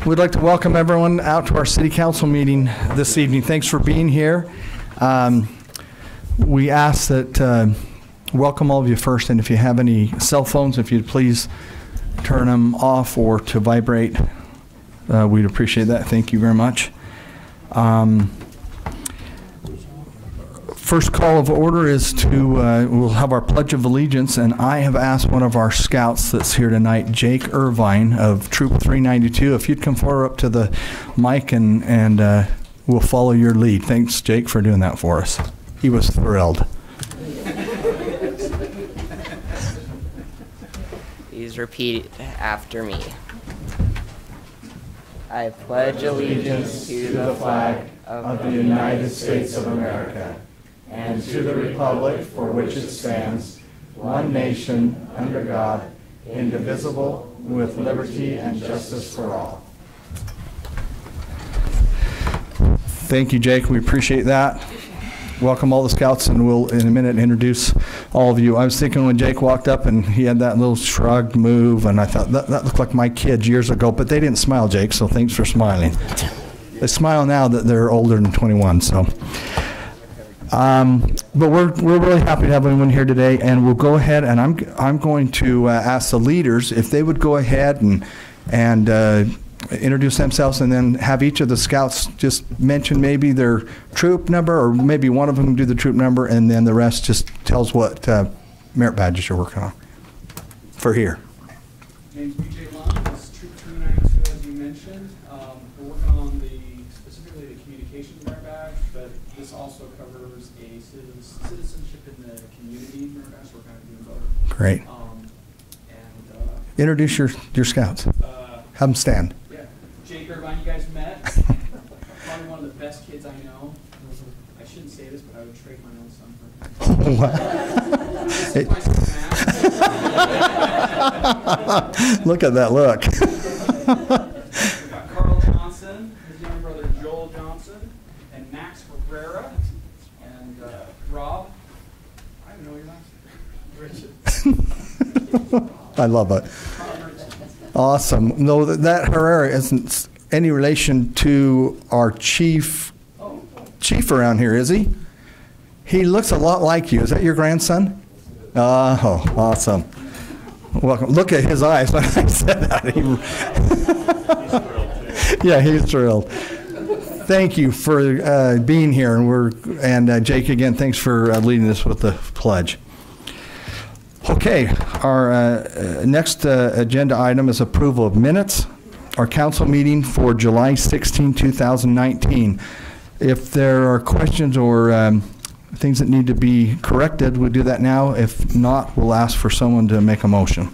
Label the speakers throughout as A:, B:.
A: We'd like to welcome everyone out to our City Council meeting this evening. Thanks for being here. We ask that, welcome all of you first, and if you have any cell phones, if you'd please turn them off or to vibrate, we'd appreciate that. Thank you very much. First call of order is to, we'll have our Pledge of Allegiance, and I have asked one of our scouts that's here tonight, Jake Irvine of Troop 392, if you'd come forward up to the mic and we'll follow your lead. Thanks, Jake, for doing that for us. He was thrilled.
B: Please repeat after me. I pledge allegiance to the flag
C: of the United States of America and to the republic for which it stands, one nation, under God, indivisible, with liberty and justice for all.
A: Thank you, Jake. We appreciate that. Welcome all the scouts, and we'll in a minute introduce all of you. I was thinking when Jake walked up and he had that little shrug move, and I thought that looked like my kids years ago, but they didn't smile, Jake, so thanks for smiling. They smile now that they're older than 21, so. But we're really happy to have everyone here today, and we'll go ahead, and I'm going to ask the leaders if they would go ahead and introduce themselves, and then have each of the scouts just mention maybe their troop number, or maybe one of them do the troop number, and then the rest just tells what merit badges you're working on for here.
D: My name's BJ Long. This is Troop 392, as you mentioned. We're working on specifically the communication merit badge, but this also covers a citizenship in the community merit badge, so we're kind of doing both.
A: Great. Introduce your scouts. Have them stand.
D: Jake Irvine, you guys met. Probably one of the best kids I know. I shouldn't say this, but I would trade my own son for him.
A: Look at that look.
D: We've got Carl Johnson, his younger brother Joel Johnson, and Max Rivera, and Rob. I don't know your last name. Richard.
A: I love it. Awesome. No, that Herrera isn't any relation to our chief around here, is he? He looks a lot like you. Is that your grandson? Oh, awesome. Welcome. Look at his eyes when I said that. Yeah, he's thrilled. Thank you for being here, and Jake, again, thanks for leading us with the pledge. Okay, our next agenda item is approval of minutes. Our council meeting for July 16, 2019. If there are questions or things that need to be corrected, we'll do that now. If not, we'll ask for someone to make a motion.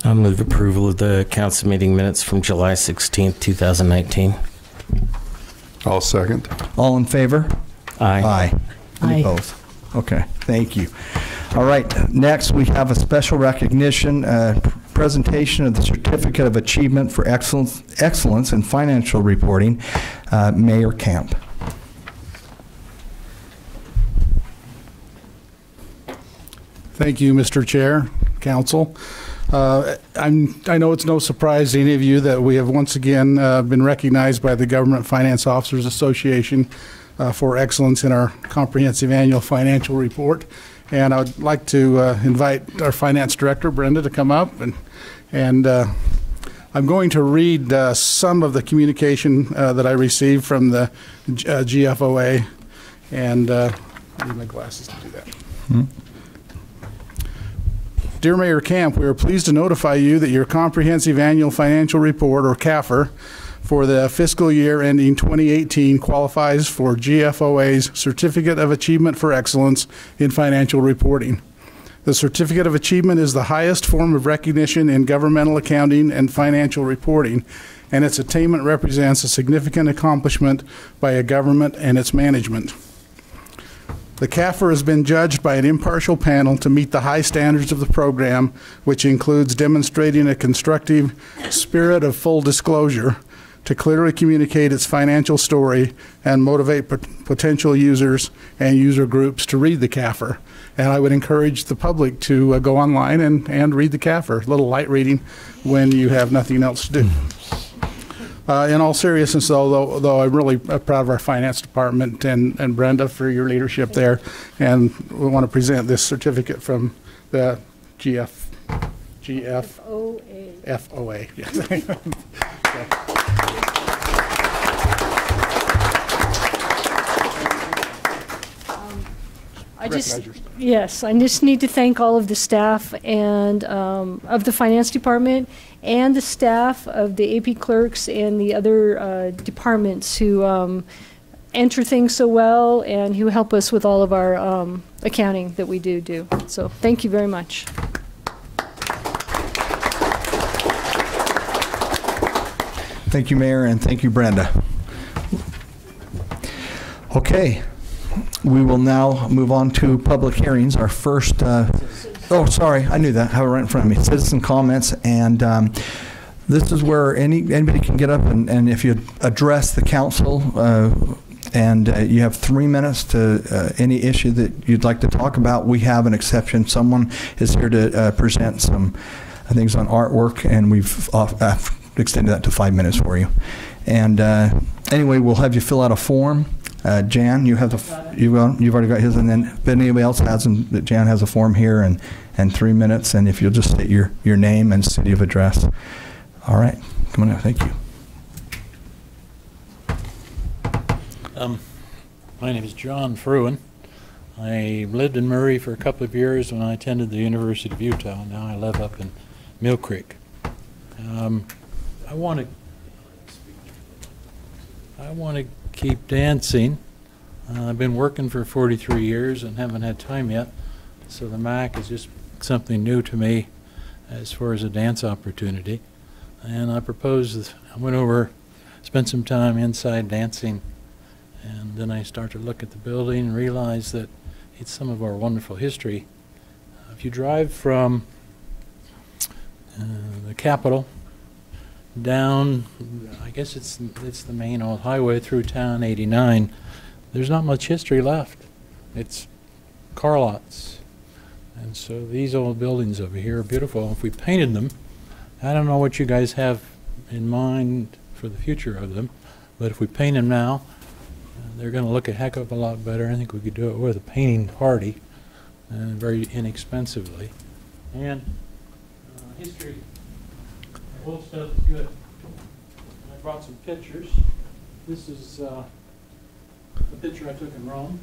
E: I'll move approval of the council meeting minutes from July 16, 2019.
F: I'll second.
A: All in favor?
E: Aye.
A: Aye. Any opposed? Okay, thank you. All right, next we have a special recognition presentation of the Certificate of Achievement for Excellence in Financial Reporting, Mayor Camp.
G: Thank you, Mr. Chair, Council. I know it's no surprise to any of you that we have once again been recognized by the Government Finance Officers Association for excellence in our comprehensive annual financial report. And I would like to invite our finance director, Brenda, to come up. And I'm going to read some of the communication that I received from the GFOA. And I need my glasses to do that. Mm-hmm. Dear Mayor Camp, we are pleased to notify you that your comprehensive annual financial report, or CAFR, for the fiscal year ending 2018 qualifies for GFOA's Certificate of Achievement for Excellence in Financial Reporting. The Certificate of Achievement is the highest form of recognition in governmental accounting and financial reporting, and its attainment represents a significant accomplishment by a government and its management. The CAFR has been judged by an impartial panel to meet the high standards of the program, which includes demonstrating a constructive spirit of full disclosure, to clearly communicate its financial story and motivate potential users and user groups to read the CAFR. And I would encourage the public to go online and read the CAFR, a little light reading when you have nothing else to do. In all seriousness, though, I'm really proud of our finance department and Brenda for your leadership there. And we want to present this certificate from the FOA. Yes.
H: I just need to thank all of the staff and of the finance department and the staff of the AP clerks and the other departments who enter things so well and who help us with all of our accounting that we do. So thank you very much.
A: Thank you, Mayor, and thank you, Brenda. Okay. We will now move on to public hearings. Our first, oh, sorry, I knew that. I have it right in front of me. Citizen comments, and this is where anybody can get up and if you address the council, and you have 3 minutes to any issue that you'd like to talk about. We have an exception. Someone is here to present some things on artwork, and we've extended that to 5 minutes for you. And anyway, we'll have you fill out a form. Jan, you've already got his, and then if anybody else has them, Jan has a form here, and 3 minutes, and if you'll just state your name and city of address. All right, come on out. Thank you.
I: My name is John Fruin. I lived in Murray for a couple of years when I attended the University of Utah. Now I live up in Mill Creek. I want to keep dancing. I've been working for 43 years and haven't had time yet, so the MAC is just something new to me as far as a dance opportunity. And I proposed, I went over, spent some time inside dancing, and then I started to look at the building and realized that it's some of our wonderful history. If you drive from the Capitol down, I guess it's the main old highway through town, 89, there's not much history left. It's car lots. And so these old buildings over here are beautiful. If we painted them, I don't know what you guys have in mind for the future of them, but if we paint them now, they're going to look a heck of a lot better. I think we could do it with a painting party, very inexpensively. And history, old stuff is good. I brought some pictures. This is a picture I took in Rome.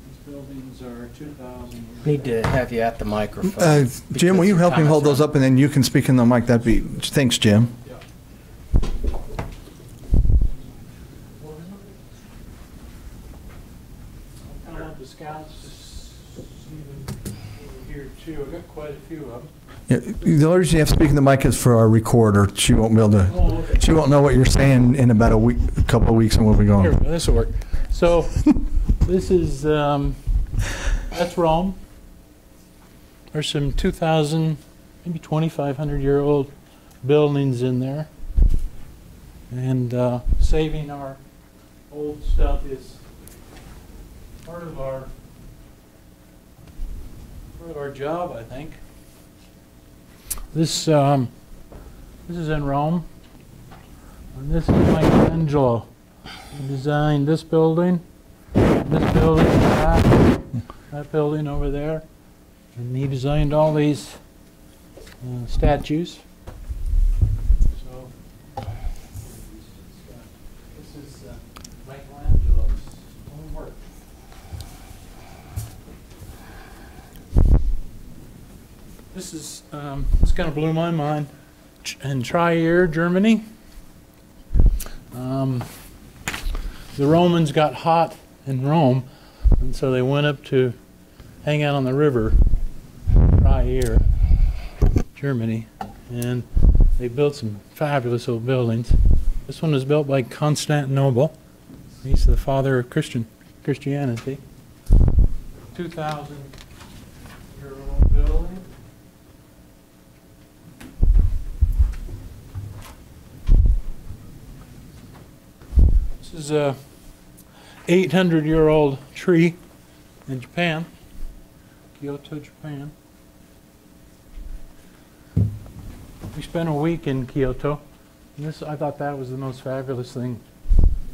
I: These buildings are 2,000.
E: Need to have you at the microphone.
A: Jim, will you help him hold those up, and then you can speak in the mic? That'd be. Thanks, Jim.
D: Yeah. I kind of want the scouts to see them over here too. I've got quite a few of them.
A: Yeah, the only reason you have to speak in the mic is for our recorder. She won't be able to.
D: Oh, okay.
A: She won't know what you're saying in about a couple of weeks, and we'll be going.
I: Here we go. This will work. So this is that's Rome. There's some 2,000, maybe 2,500-year-old buildings in there, and saving our old stuff is part of our job, I think. This is in Rome, and this is Michelangelo. He designed this building, that building over there, and he designed all these statues. So this is Michelangelo's own work. This kind of blew my mind. In Trier, Germany, the Romans got hot in Rome, and so they went up to hang out on the river, Trier, Germany, and they built some fabulous old buildings. This one was built by Constantinople. He's the father of Christianity. 2,000-year-old building. This is a 800-year-old tree in Japan, Kyoto, Japan. We spent a week in Kyoto, and this, I thought that was the most fabulous thing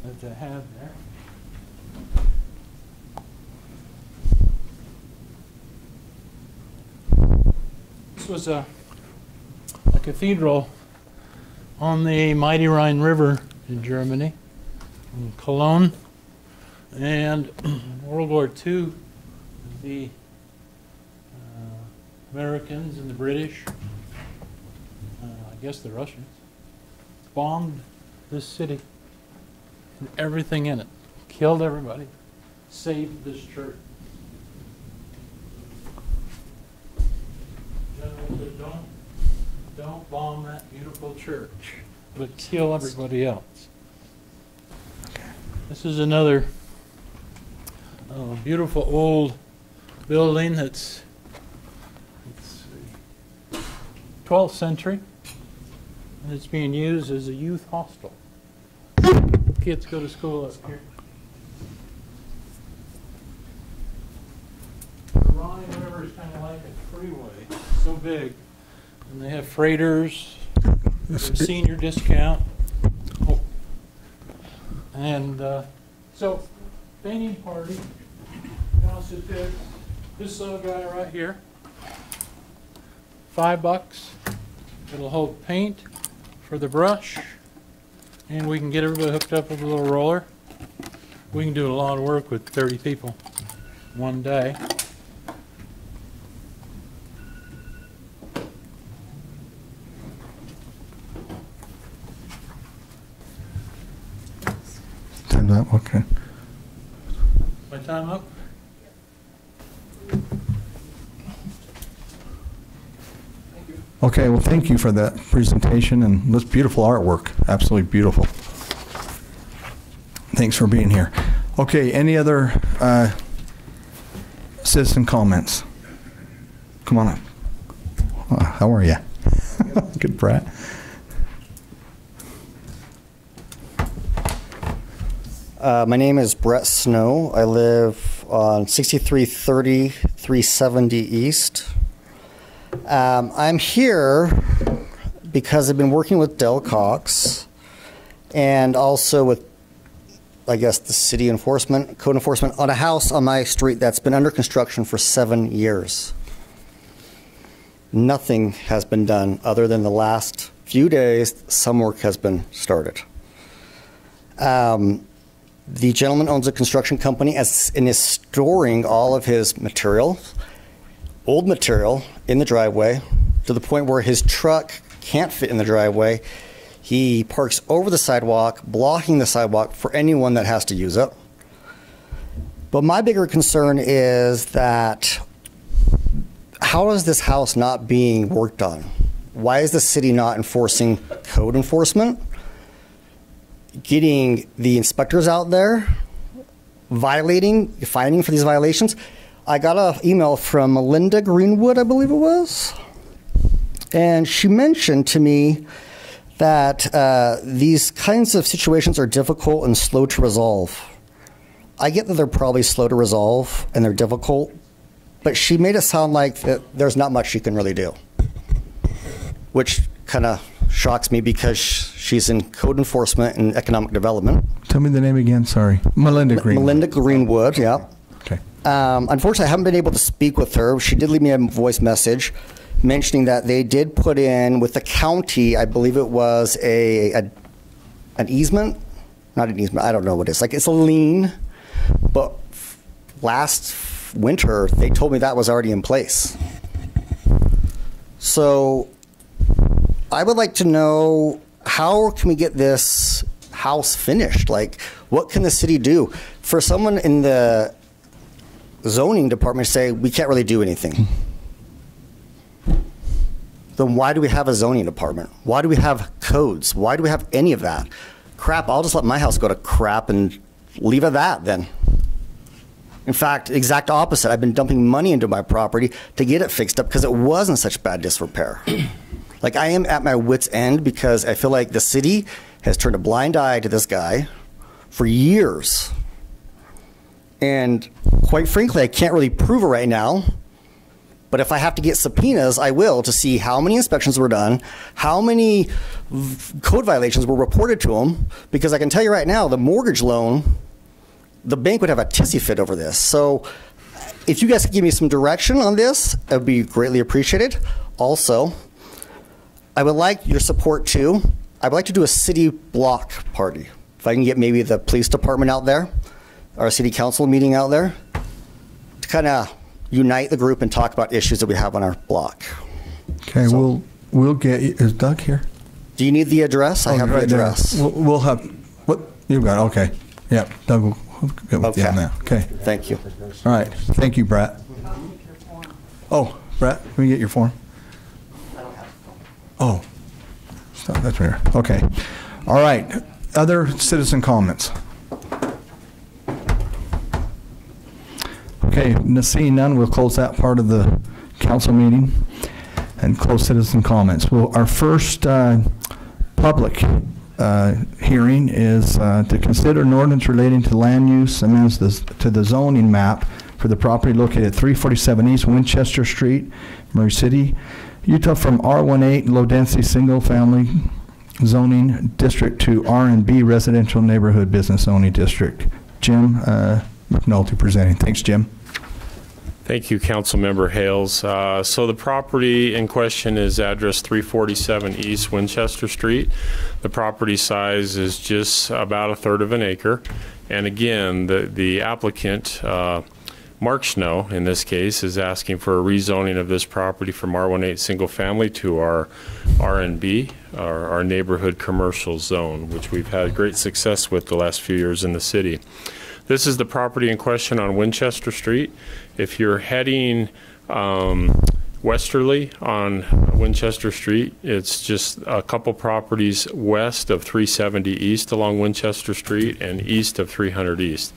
I: that they had there. This was a cathedral on the mighty Rhine River in Germany, in Cologne, and in World War II, the Americans and the British, I guess the Russians, bombed this city and everything in it, killed everybody, saved this church. General said, don't bomb that beautiful church, but kill everybody else. This is another beautiful old building that's 12th century, and it's being used as a youth hostel. Kids go to school up here. The Rhine River is kind of like a freeway, it's so big, and they have freighters, senior discount. Oh. And so, painting party. Now sit there. This little guy right here. $5. It'll hold paint for the brush, and we can get everybody hooked up with a little roller. We can do a lot of work with 30 people one day.
A: Time's up, okay.
I: My time up?
A: Okay, well, thank you for that presentation and this beautiful artwork. Absolutely beautiful. Thanks for being here. Okay, any other citizen comments? Come on up. How are you? Good, Brett.
J: My name is Brett Snow. I live on 6330 370 East. I'm here because I've been working with Del Cox and also with, I guess, the city enforcement, code enforcement, on a house on my street that's been under construction for 7 years. Nothing has been done other than the last few days, some work has been started. The gentleman owns a construction company and is storing all of his material, old material, in the driveway to the point where his truck can't fit in the driveway. He parks over the sidewalk, blocking the sidewalk for anyone that has to use it. But my bigger concern is that how is this house not being worked on? Why is the city not enforcing code enforcement? Getting the inspectors out there, fining for these violations. I got an email from Melinda Greenwood, I believe it was, and she mentioned to me that these kinds of situations are difficult and slow to resolve. I get that they're probably slow to resolve and they're difficult, but she made it sound like that there's not much she can really do, which kind of shocks me because she's in code enforcement and economic development.
A: Tell me the name again, sorry. Melinda Greenwood.
J: Melinda Greenwood, yeah.
A: Okay.
J: Unfortunately, I haven't been able to speak with her. She did leave me a voice message mentioning that they did put in with the county, I believe it was an easement, not an easement, I don't know what it is. Like, it's a lien, but last winter, they told me that was already in place. So I would like to know, how can we get this house finished? Like, what can the city do? For someone in the zoning department to say, we can't really do anything. Then why do we have a zoning department? Why do we have codes? Why do we have any of that? Crap, I'll just let my house go to crap and leave it at that then. In fact, exact opposite. I've been dumping money into my property to get it fixed up because it was in such bad disrepair. Like, I am at my wit's end because I feel like the city has turned a blind eye to this guy for years. And quite frankly, I can't really prove it right now. But if I have to get subpoenas, I will, to see how many inspections were done, how many code violations were reported to them. Because I can tell you right now, the mortgage loan, the bank would have a tissy fit over this. So if you guys could give me some direction on this, it would be greatly appreciated. Also, I would like your support too. I would like to do a city block party. If I can get maybe the police department out there, or a city council meeting out there, to kind of unite the group and talk about issues that we have on our block.
A: Okay,
J: So-
A: we'll get you. Is Doug here?
J: Do you need the address? I have the
A: right there.
J: address.
A: We'll have, what, you've got it, okay. Yeah, Doug will get with you on that. Okay,
J: Thank you.
A: all right. Thank you, Brett. Oh, Brett, can we get your form? Oh, so that's weird. Okay. All right. Other citizen comments? Okay, seeing none, we'll close that part of the council meeting and close citizen comments. Well, our first public hearing is to consider an ordinance relating to land use amendments to the zoning map for the property located at 347 East Winchester Street, Murray City, Utah, from R18 low-density single-family zoning district to R&B residential neighborhood business zoning district. Jim McNulty presenting. Thanks, Jim.
K: Thank you, Councilmember Hales. So the property in question is address 347 East Winchester Street. The property size is just about 1/3 of an acre. And again, the applicant, Mark Snow, in this case, is asking for a rezoning of this property from R18 single family to our R&B, our neighborhood commercial zone, which we've had great success with the last few years in the city. This is the property in question on Winchester Street. If you're heading westerly on Winchester Street, it's just a couple properties west of 370 East along Winchester Street and east of 300 East.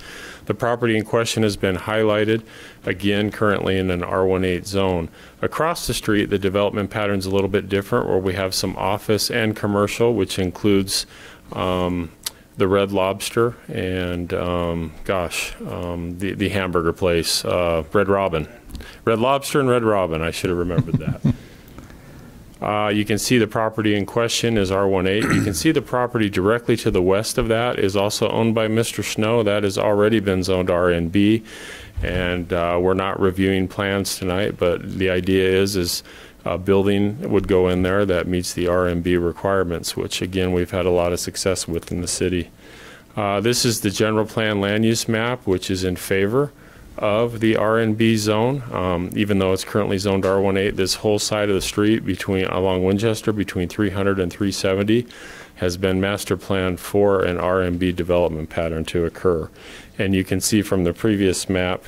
K: The property in question has been highlighted, again, currently in an R18 zone. Across the street, the development pattern's a little bit different, where we have some office and commercial, which includes the Red Lobster and, the hamburger place, Red Robin. Red Lobster and Red Robin, I should have remembered that. You can see the property in question is R18. You can see the property directly to the west of that is also owned by Mr. Snow. That has already been zoned R&B, and we're not reviewing plans tonight, but the idea is a building would go in there that meets the R&B requirements, which again we've had a lot of success with in the city. This is the general plan land use map, which is in favor of the R&B zone, even though it's currently zoned R18. This whole side of the street along Winchester between 300 and 370 has been master planned for an R&B development pattern to occur. And you can see from the previous map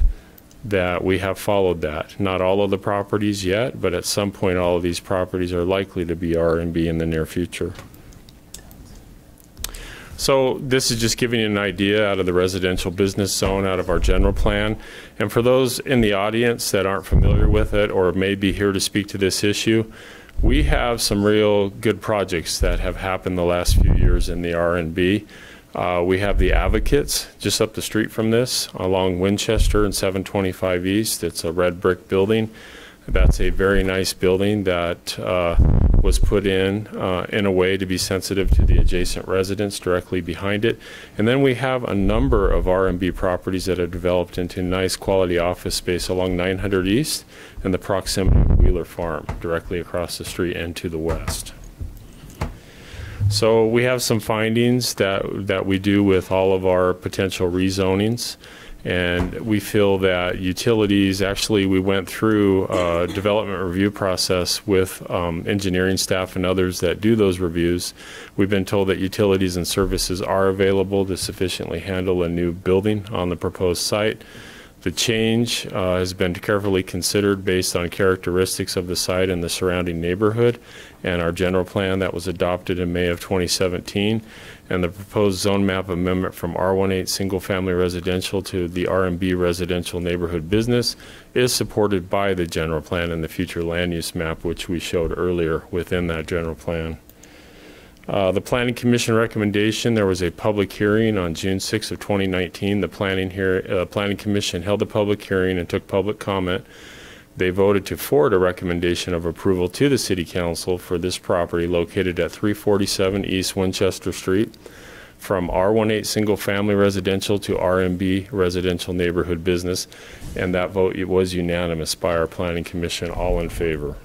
K: that we have followed that. Not all of the properties yet, but at some point all of these properties are likely to be R&B in the near future. So this is just giving you an idea out of the residential business zone, out of our general plan. And for those in the audience that aren't familiar with it or may be here to speak to this issue, we have some real good projects that have happened the last few years in the R&B. We have the Advocates just up the street from this along Winchester and 725 East. It's a red brick building. That's a very nice building that was put in a way to be sensitive to the adjacent residents directly behind it. And then we have a number of R&B properties that have developed into nice quality office space along 900 East and the proximity of Wheeler Farm directly across the street and to the west. So we have some findings that we do with all of our potential rezonings. And we feel that utilities, actually we went through a development review process with engineering staff and others that do those reviews. We've been told that utilities and services are available to sufficiently handle a new building on the proposed site. The change has been carefully considered based on characteristics of the site and the surrounding neighborhood, and our general plan that was adopted in May of 2017. And the proposed zone map amendment from R18 single family residential to the R&B residential neighborhood business is supported by the general plan and the future land use map, which we showed earlier within that general plan. The Planning Commission recommendation, there was a public hearing on June 6th of 2019. The Planning Commission held a public hearing and took public comment. They voted to forward a recommendation of approval to the City Council for this property located at 347 East Winchester Street from R18 Single Family Residential to RMB Residential Neighborhood Business, and that vote was unanimous by our Planning Commission, all in favor.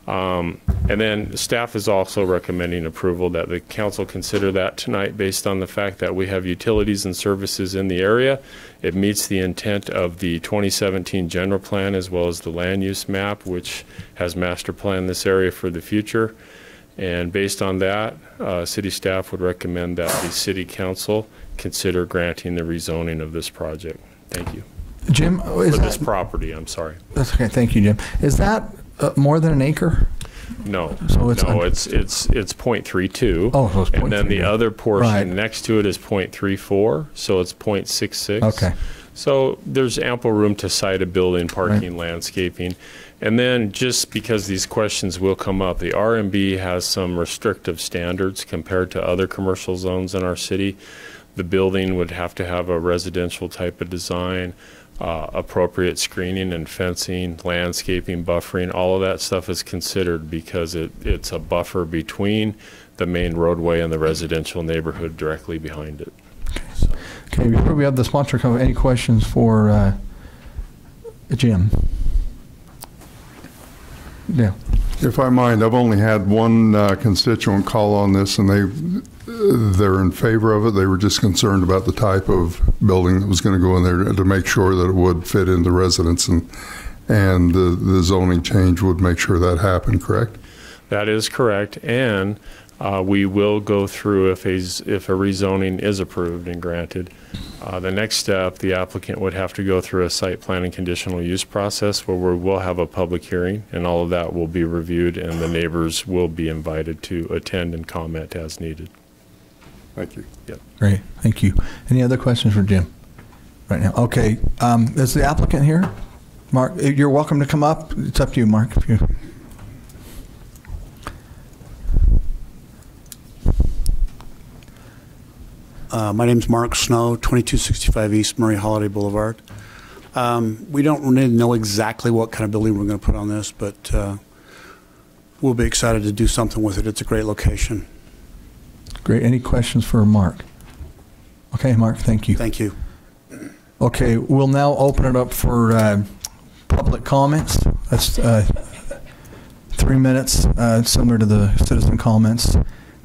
K: And then staff is also recommending approval that the council consider that tonight based on the fact that we have utilities and services in the area. It meets the intent of the 2017 general plan as well as the land use map, which has master planned this area for the future. And based on that, city staff would recommend that the city council consider granting the rezoning of this project. Thank you.
A: Jim, is
K: for this property, I'm sorry.
A: That's okay. Thank you, Jim. Is that more than an acre?
K: No,
A: so it's
K: it's 0.32.
A: Oh, so it's 0.32.
K: And then the other portion
A: right
K: next to it is 0.34, so it's 0.66.
A: Okay.
K: So there's ample room to site a building, parking, landscaping. And then just because these questions will come up, the RMB has some restrictive standards compared to other commercial zones in our city. The building would have to have a residential type of design, appropriate screening and fencing, landscaping, buffering, all of that stuff is considered because it's a buffer between the main roadway and the residential neighborhood directly behind it. So.
A: Okay, before we have the sponsor come, any questions for Jim? Yeah.
F: If I mind, I've only had one constituent call on this, and they're in favor of it. They were just concerned about the type of building that was going to go in there to make sure that it would fit into residents, and the zoning change would make sure that happened, correct?
K: That is correct, and we will go through if a rezoning is approved and granted. The next step, the applicant would have to go through a site plan and conditional use process where we will have a public hearing, and all of that will be reviewed, and the neighbors will be invited to attend and comment as needed.
F: Thank you.
K: Yep.
A: Great, thank you. Any other questions for Jim right now? Okay, is the applicant here? Mark, you're welcome to come up. It's up to you, Mark. If you.
L: My name's Mark Snow, 2265 East Murray Holiday Boulevard. We don't really know exactly what kind of building we're going to put on this, but we'll be excited to do something with it. It's a great location.
A: Great. Any questions for Mark? Okay, Mark, thank you.
L: Thank you.
A: Okay, we'll now open it up for public comments. That's 3 minutes, similar to the citizen comments.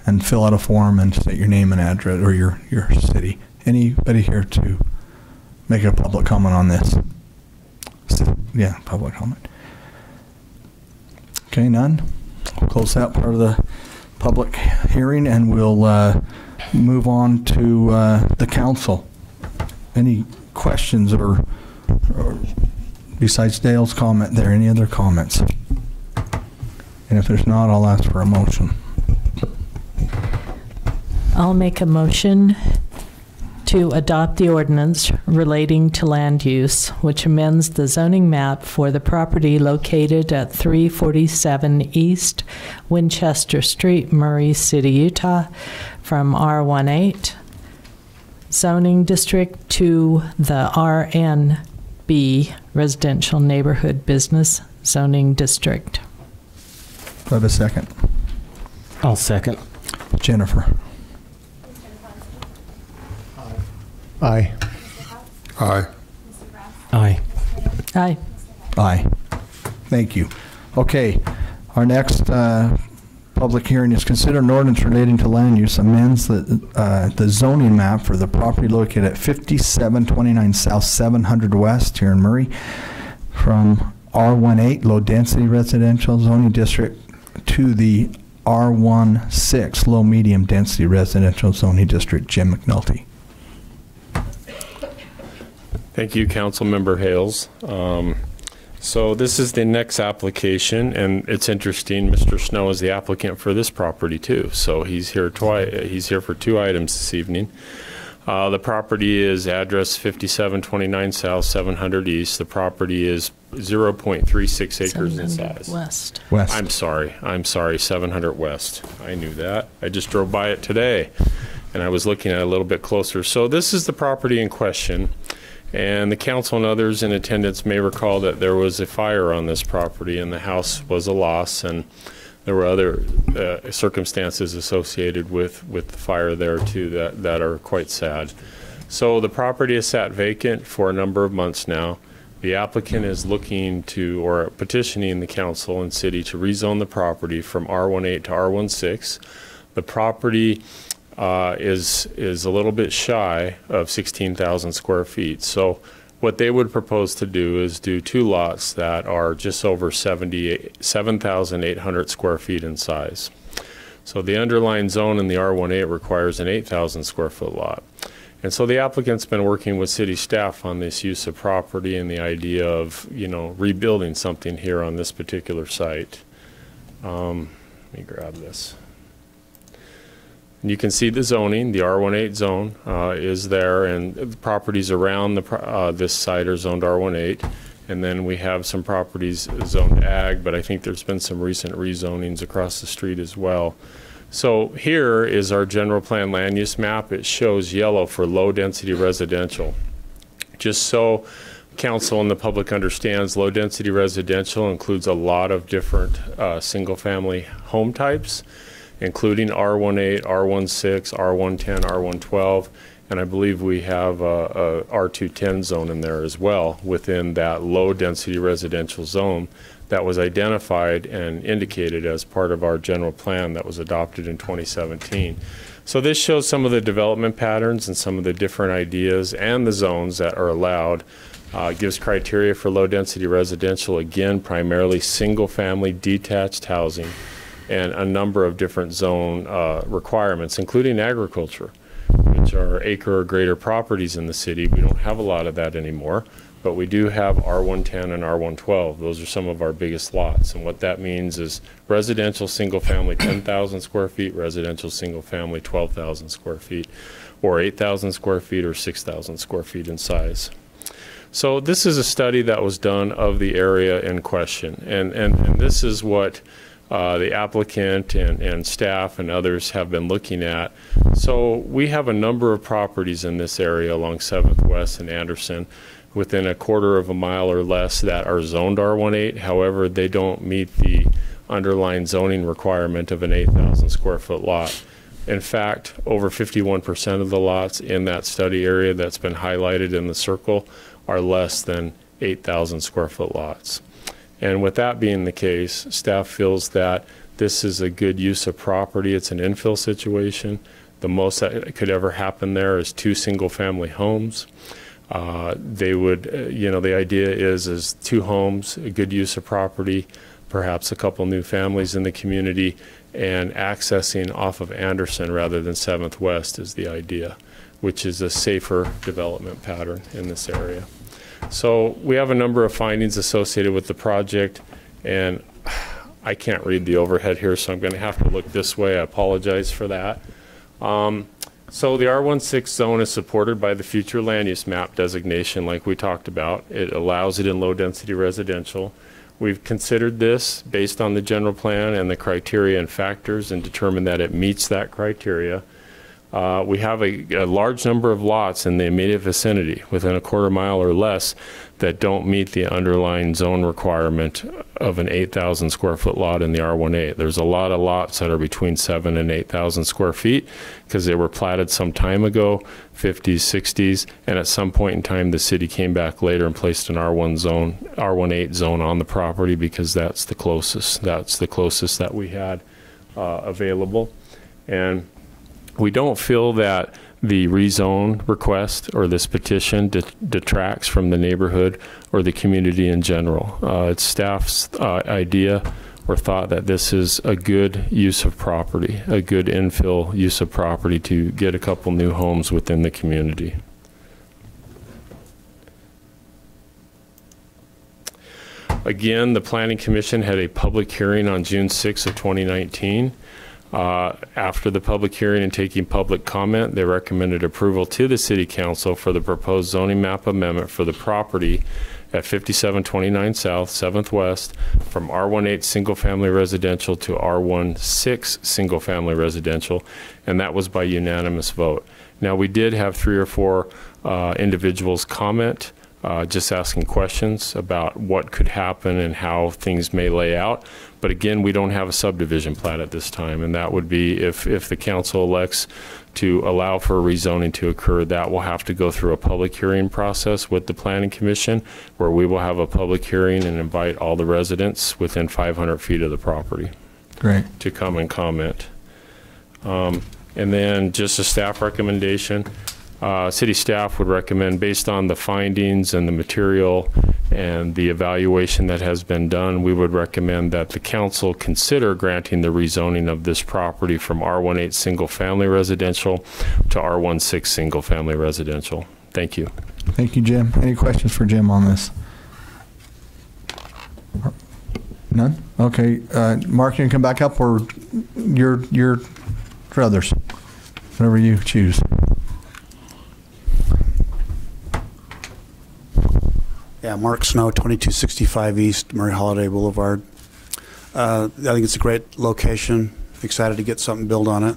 A: And fill out a form and state your name and address or your city. Anybody here to make a public comment on this? Yeah, public comment. Okay, none. We'll close that part of the public hearing and we'll move on to the council. Any questions or besides Dale's comment there, any other comments? And if there's not, I'll ask for a motion.
M: I'll make a motion to adopt the ordinance relating to land use, which amends the zoning map for the property located at 347 East Winchester Street, Murray City, Utah, from R18 zoning district to the RNB Residential Neighborhood Business zoning district.
A: Do I have a second?
E: I'll second.
A: Jennifer.
L: Aye.
F: Aye.
E: Aye.
M: Aye.
A: Aye. Thank you. Okay, our next public hearing is consider an ordinance relating to land use amends the zoning map for the property located at 5729 South 700 West here in Murray from R18 low density residential zoning district to the R16 low medium density residential zoning district. Jim McNulty.
K: Thank you, Councilmember Hales. So this is the next application, and it's interesting. Mr. Snow is the applicant for this property too. So he's here twice. He's here for 2 items this evening. The property is address 5729 South, 700 East. The property is 0.36 acres in size.
M: West.
K: I'm sorry, 700 West. I knew that. I just drove by it today, and I was looking at it a little bit closer. So this is the property in question, and the council and others in attendance may recall that there was a fire on this property, and the house was a loss, and there were other circumstances associated with the fire there too that are quite sad. So the property has sat vacant for a number of months now. The applicant is looking to, or petitioning the council and city to rezone the property from R18 to R16. The property is a little bit shy of 16,000 square feet. So what they would propose to do is do 2 lots that are just over 7,800 square feet in size. So the underlying zone in the R18 requires an 8,000 square foot lot. And so the applicant's been working with city staff on this use of property and the idea of, rebuilding something here on this particular site. Let me grab this. And you can see the zoning. The R18 zone is there, and the properties around this site are zoned R18. And then we have some properties zoned ag, but I think there's been some recent rezonings across the street as well. So here is our general plan land use map. It shows yellow for low density residential. Just so council and the public understands, low density residential includes a lot of different single family home types, including R18, R16, R110, R112, and I believe we have a R210 zone in there as well within that low density residential zone that was identified and indicated as part of our general plan that was adopted in 2017. So this shows some of the development patterns and some of the different ideas and the zones that are allowed. Gives criteria for low density residential, again, primarily single family detached housing, and a number of different zone requirements, including agriculture, which are acre or greater properties in the city. We don't have a lot of that anymore, but we do have R110 and R112. Those are some of our biggest lots, and what that means is residential single family 10,000 square feet, residential single family 12,000 square feet, or 8,000 square feet or 6,000 square feet in size. So this is a study that was done of the area in question, and this is what the applicant and staff and others have been looking at. So we have a number of properties in this area along 7th West and Anderson within a quarter of a mile or less that are zoned R18. However, they don't meet the underlying zoning requirement of an 8,000 square foot lot. In fact, over 51% of the lots in that study area that's been highlighted in the circle are less than 8,000 square foot lots. And with that being the case, staff feels that this is a good use of property. It's an infill situation. The most that could ever happen there is 2 single family homes. They would, the idea is 2 homes, a good use of property, perhaps a couple new families in the community, and accessing off of Anderson rather than 7th West is the idea, which is a safer development pattern in this area. So we have a number of findings associated with the project, and I can't read the overhead here, so I'm going to have to look this way. I apologize for that. So the R16 zone is supported by the future land use map designation like we talked about. It allows it in low density residential. We've considered this based on the general plan and the criteria and factors and determined that it meets that criteria. We have a large number of lots in the immediate vicinity within a quarter mile or less that don't meet the underlying zone requirement of an 8,000 square foot lot in the R18. There's a lot of lots that are between 7,000 and 8,000 square feet because they were platted some time ago, 50s, 60s, and at some point in time the city came back later and placed an R18 zone on the property because that's the closest that we had available. And we don't feel that the rezone request or this petition detracts from the neighborhood or the community in general. It's staff's idea or thought that this is a good use of property, a good infill use of property to get a couple new homes within the community. Again, the Planning Commission had a public hearing on June 6th of 2019. After the public hearing and taking public comment, they recommended approval to the City Council for the proposed zoning map amendment for the property at 5729 South, 7th West, from R18 single-family residential to R16 single-family residential, and that was by unanimous vote. Now, we did have 3 or 4 individuals comment, just asking questions about what could happen and how things may lay out. But again, we don't have a subdivision plat at this time, and that would be if the council elects to allow for rezoning to occur, that will have to go through a public hearing process with the Planning Commission, where we will have a public hearing and invite all the residents within 500 feet of the property.
A: Great.
K: To come and comment. And then just a staff recommendation. City staff would recommend, based on the findings and the material and the evaluation that has been done, we would recommend that the council consider granting the rezoning of this property from R18 single-family residential to R16 single-family residential. Thank you.
A: Thank you, Jim. Any questions for Jim on this? None? Okay. Mark, you can come back up, or your druthers, whatever you choose.
L: Yeah, Mark Snow, 2265 East Murray Holiday Boulevard. I think it's a great location. Excited to get something built on it.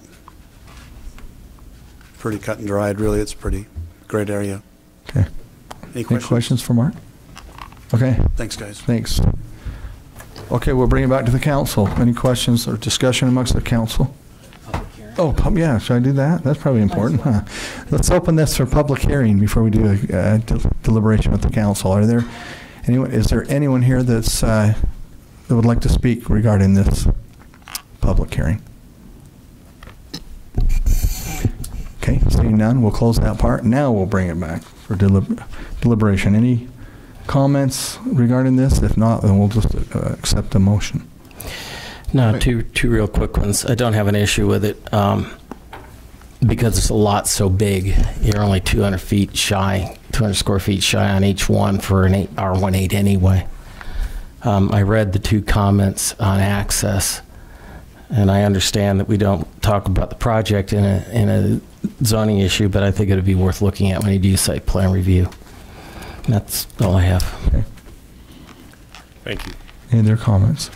L: Pretty cut and dried, really. It's a pretty great area.
A: Okay.
L: Any questions?
A: Any questions for Mark? Okay.
L: Thanks, guys.
A: Thanks. Okay, we'll bring it back to the council. Any questions or discussion amongst the council? Oh, yeah, should I do that? That's probably important, huh? Let's open this for public hearing before we do a deliberation with the council. Is there anyone here that would like to speak regarding this public hearing? Okay, seeing none, we'll close that part. Now we'll bring it back for deliberation. Any comments regarding this? If not, then we'll just accept the motion.
E: No, two real quick ones. I don't have an issue with it because it's a lot so big. You're only 200 square feet shy on each one for an R18 anyway. I read the 2 comments on access, and I understand that we don't talk about the project in a zoning issue, but I think it would be worth looking at when you do site plan review. That's all I have.
A: Okay.
K: Thank you.
A: Any other comments?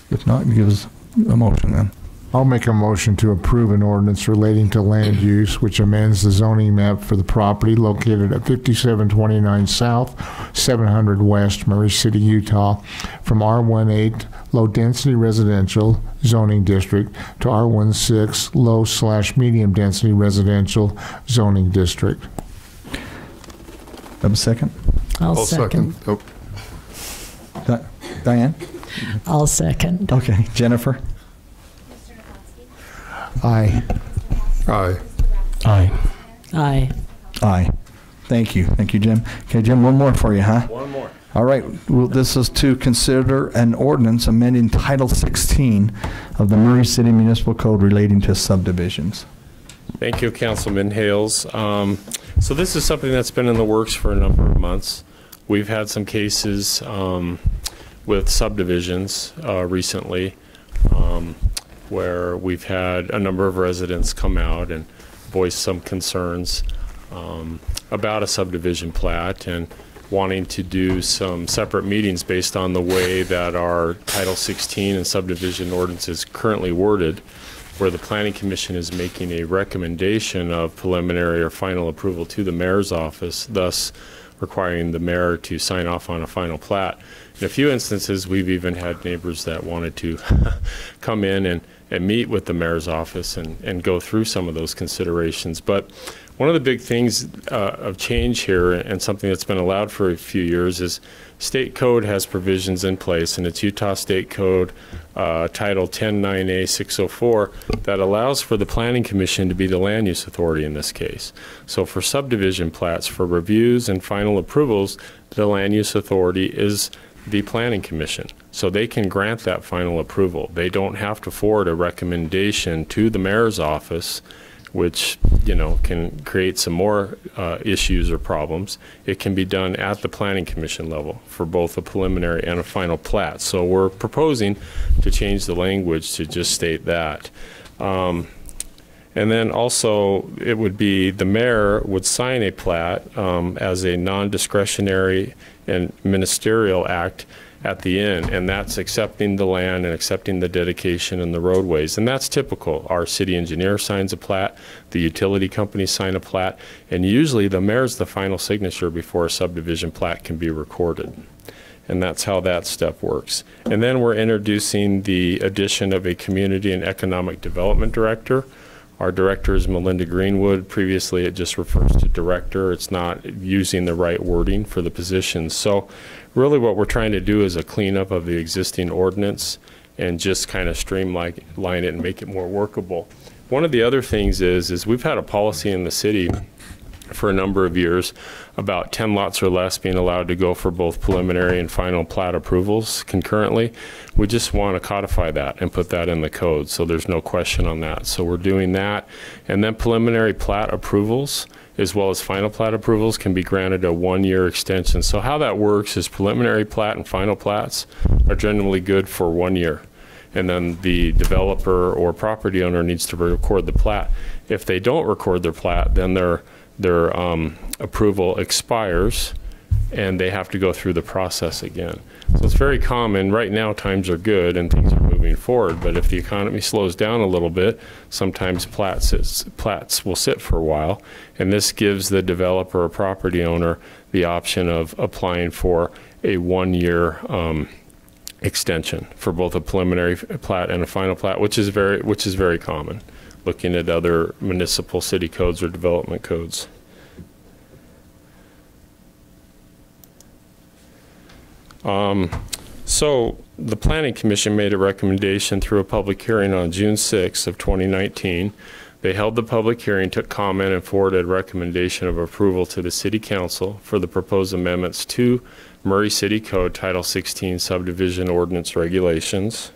A: If not, give us a motion then.
N: I'll make a motion to approve an ordinance relating to land use, which amends the zoning map for the property located at 5729 South, 700 West, Murray City, Utah, from R18 low-density residential zoning district to R16 low/medium density residential zoning district.
A: Have a second?
M: I'll second.
F: Oh.
A: Diane?
M: I'll second.
A: Okay. Jennifer?
N: Aye.
F: Aye.
E: Aye.
M: Aye.
A: Aye. Thank you. Thank you, Jim. Okay, Jim, one more for you, huh?
K: One more.
A: All right. Well, this is to consider an ordinance amending Title 16 of the Murray City Municipal Code relating to subdivisions.
K: Thank you, Councilman Hales. So this is something that's been in the works for a number of months. We've had some cases with subdivisions recently where we've had a number of residents come out and voice some concerns about a subdivision plat and wanting to do some separate meetings based on the way that our Title 16 and subdivision ordinance is currently worded, where the Planning Commission is making a recommendation of preliminary or final approval to the mayor's office, thus requiring the mayor to sign off on a final plat. In a few instances, we've even had neighbors that wanted to come in and meet with the mayor's office and go through some of those considerations. But one of the big things of change here, and something that's been allowed for a few years, is state code has provisions in place, and it's Utah State Code Title 10-9A 604 that allows for the Planning Commission to be the land use authority in this case. So for subdivision plats, for reviews and final approvals, the land use authority is the Planning Commission. So they can grant that final approval. They don't have to forward a recommendation to the mayor's office which, can create some more issues or problems. It can be done at the Planning Commission level for both a preliminary and a final plat. So we're proposing to change the language to just state that. And then also, it would be the mayor would sign a plat as a non-discretionary and ministerial act at the end, and that's accepting the land and accepting the dedication and the roadways. And that's typical. Our city engineer signs a plat, the utility companies sign a plat, and usually the mayor's the final signature before a subdivision plat can be recorded. And that's how that step works. And then we're introducing the addition of a community and economic development director. Our director is Melinda Greenwood. Previously, it just refers to director. It's not using the right wording for the position. So really what we're trying to do is a cleanup of the existing ordinance and just kind of streamline it and make it more workable. One of the other things is we've had a policy in the city for a number of years about 10 lots or less being allowed to go for both preliminary and final plat approvals concurrently. We just want to codify that and put that in the code so there's no question on that. So we're doing that. And then preliminary plat approvals as well as final plat approvals can be granted a 1-year extension. So how that works is preliminary plat and final plats are generally good for 1 year. And then the developer or property owner needs to record the plat. If they don't record their plat, then their approval expires and they have to go through the process again. So it's very common. Right now times are good and things are moving forward, but if the economy slows down a little bit, sometimes plats will sit for a while, and this gives the developer or property owner the option of applying for a 1-year extension for both a preliminary plat and a final plat, which is very common, looking at other municipal city codes or development codes. So the Planning Commission made a recommendation through a public hearing on June 6th of 2019. They held the public hearing, took comment, and forwarded a recommendation of approval to the City Council for the proposed amendments to Murray City Code Title 16 Subdivision Ordinance Regulations.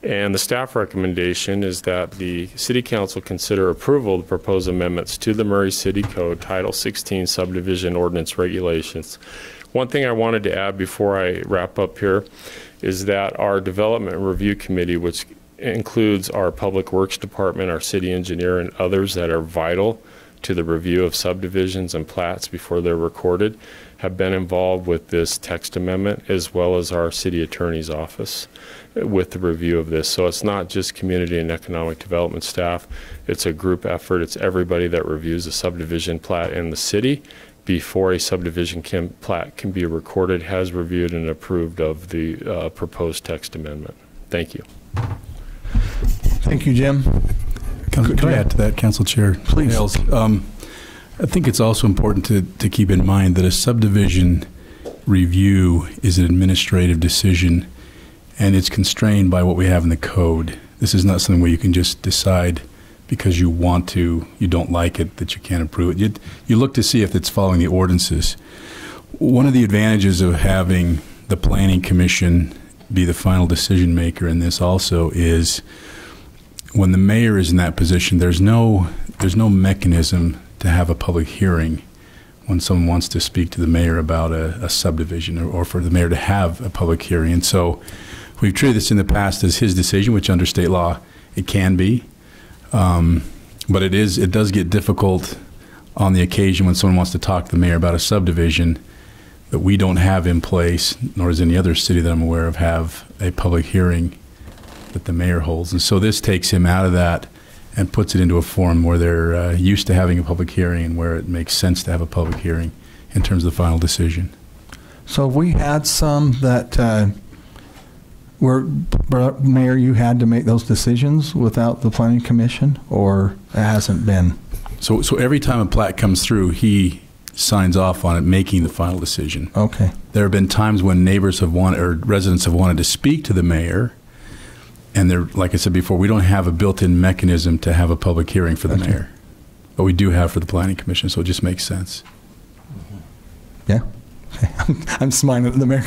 K: And the staff recommendation is that the City Council consider approval of the proposed amendments to the Murray City Code Title 16 Subdivision Ordinance Regulations. One thing I wanted to add before I wrap up here is that our Development Review Committee, which includes our Public Works Department, our city engineer, and others that are vital to the review of subdivisions and plats before they're recorded, have been involved with this text amendment, as well as our city attorney's office with the review of this. So it's not just community and economic development staff, it's a group effort. It's everybody that reviews a subdivision plat in the city before a subdivision plat can be recorded, has reviewed and approved of the proposed text amendment. Thank you.
A: Thank you, Jim.
O: Can I add to that, Council Chair?
A: Please.
O: Hales? I think it's also important to keep in mind that a subdivision review is an administrative decision, and it's constrained by what we have in the code. This is not something where you can just decide because you want to, you don't like it, that you can't approve it. You look to see if it's following the ordinances. One of the advantages of having the Planning Commission be the final decision maker in this also is when the mayor is in that position, there's no mechanism to have a public hearing when someone wants to speak to the mayor about a subdivision, or for the mayor to have a public hearing. And so we've treated this in the past as his decision, which under state law it can be. But it does get difficult on the occasion when someone wants to talk to the mayor about a subdivision that we don't have in place, nor does any other city that I'm aware of have a public hearing that the mayor holds. And so this takes him out of that and puts it into a forum where they're used to having a public hearing and where it makes sense to have a public hearing in terms of the final decision.
A: So we had some that where, Mayor, you had to make those decisions without the Planning Commission, or it hasn't been?
O: So every time a plat comes through, he signs off on it, making the final decision.
A: Okay.
O: There have been times when neighbors have wanted, or residents have wanted to speak to the mayor, and they're, like I said before, we don't have a built-in mechanism to have a public hearing for the mayor, but we do have for the Planning Commission, so it just makes sense.
A: Yeah. I'm smiling at the mayor.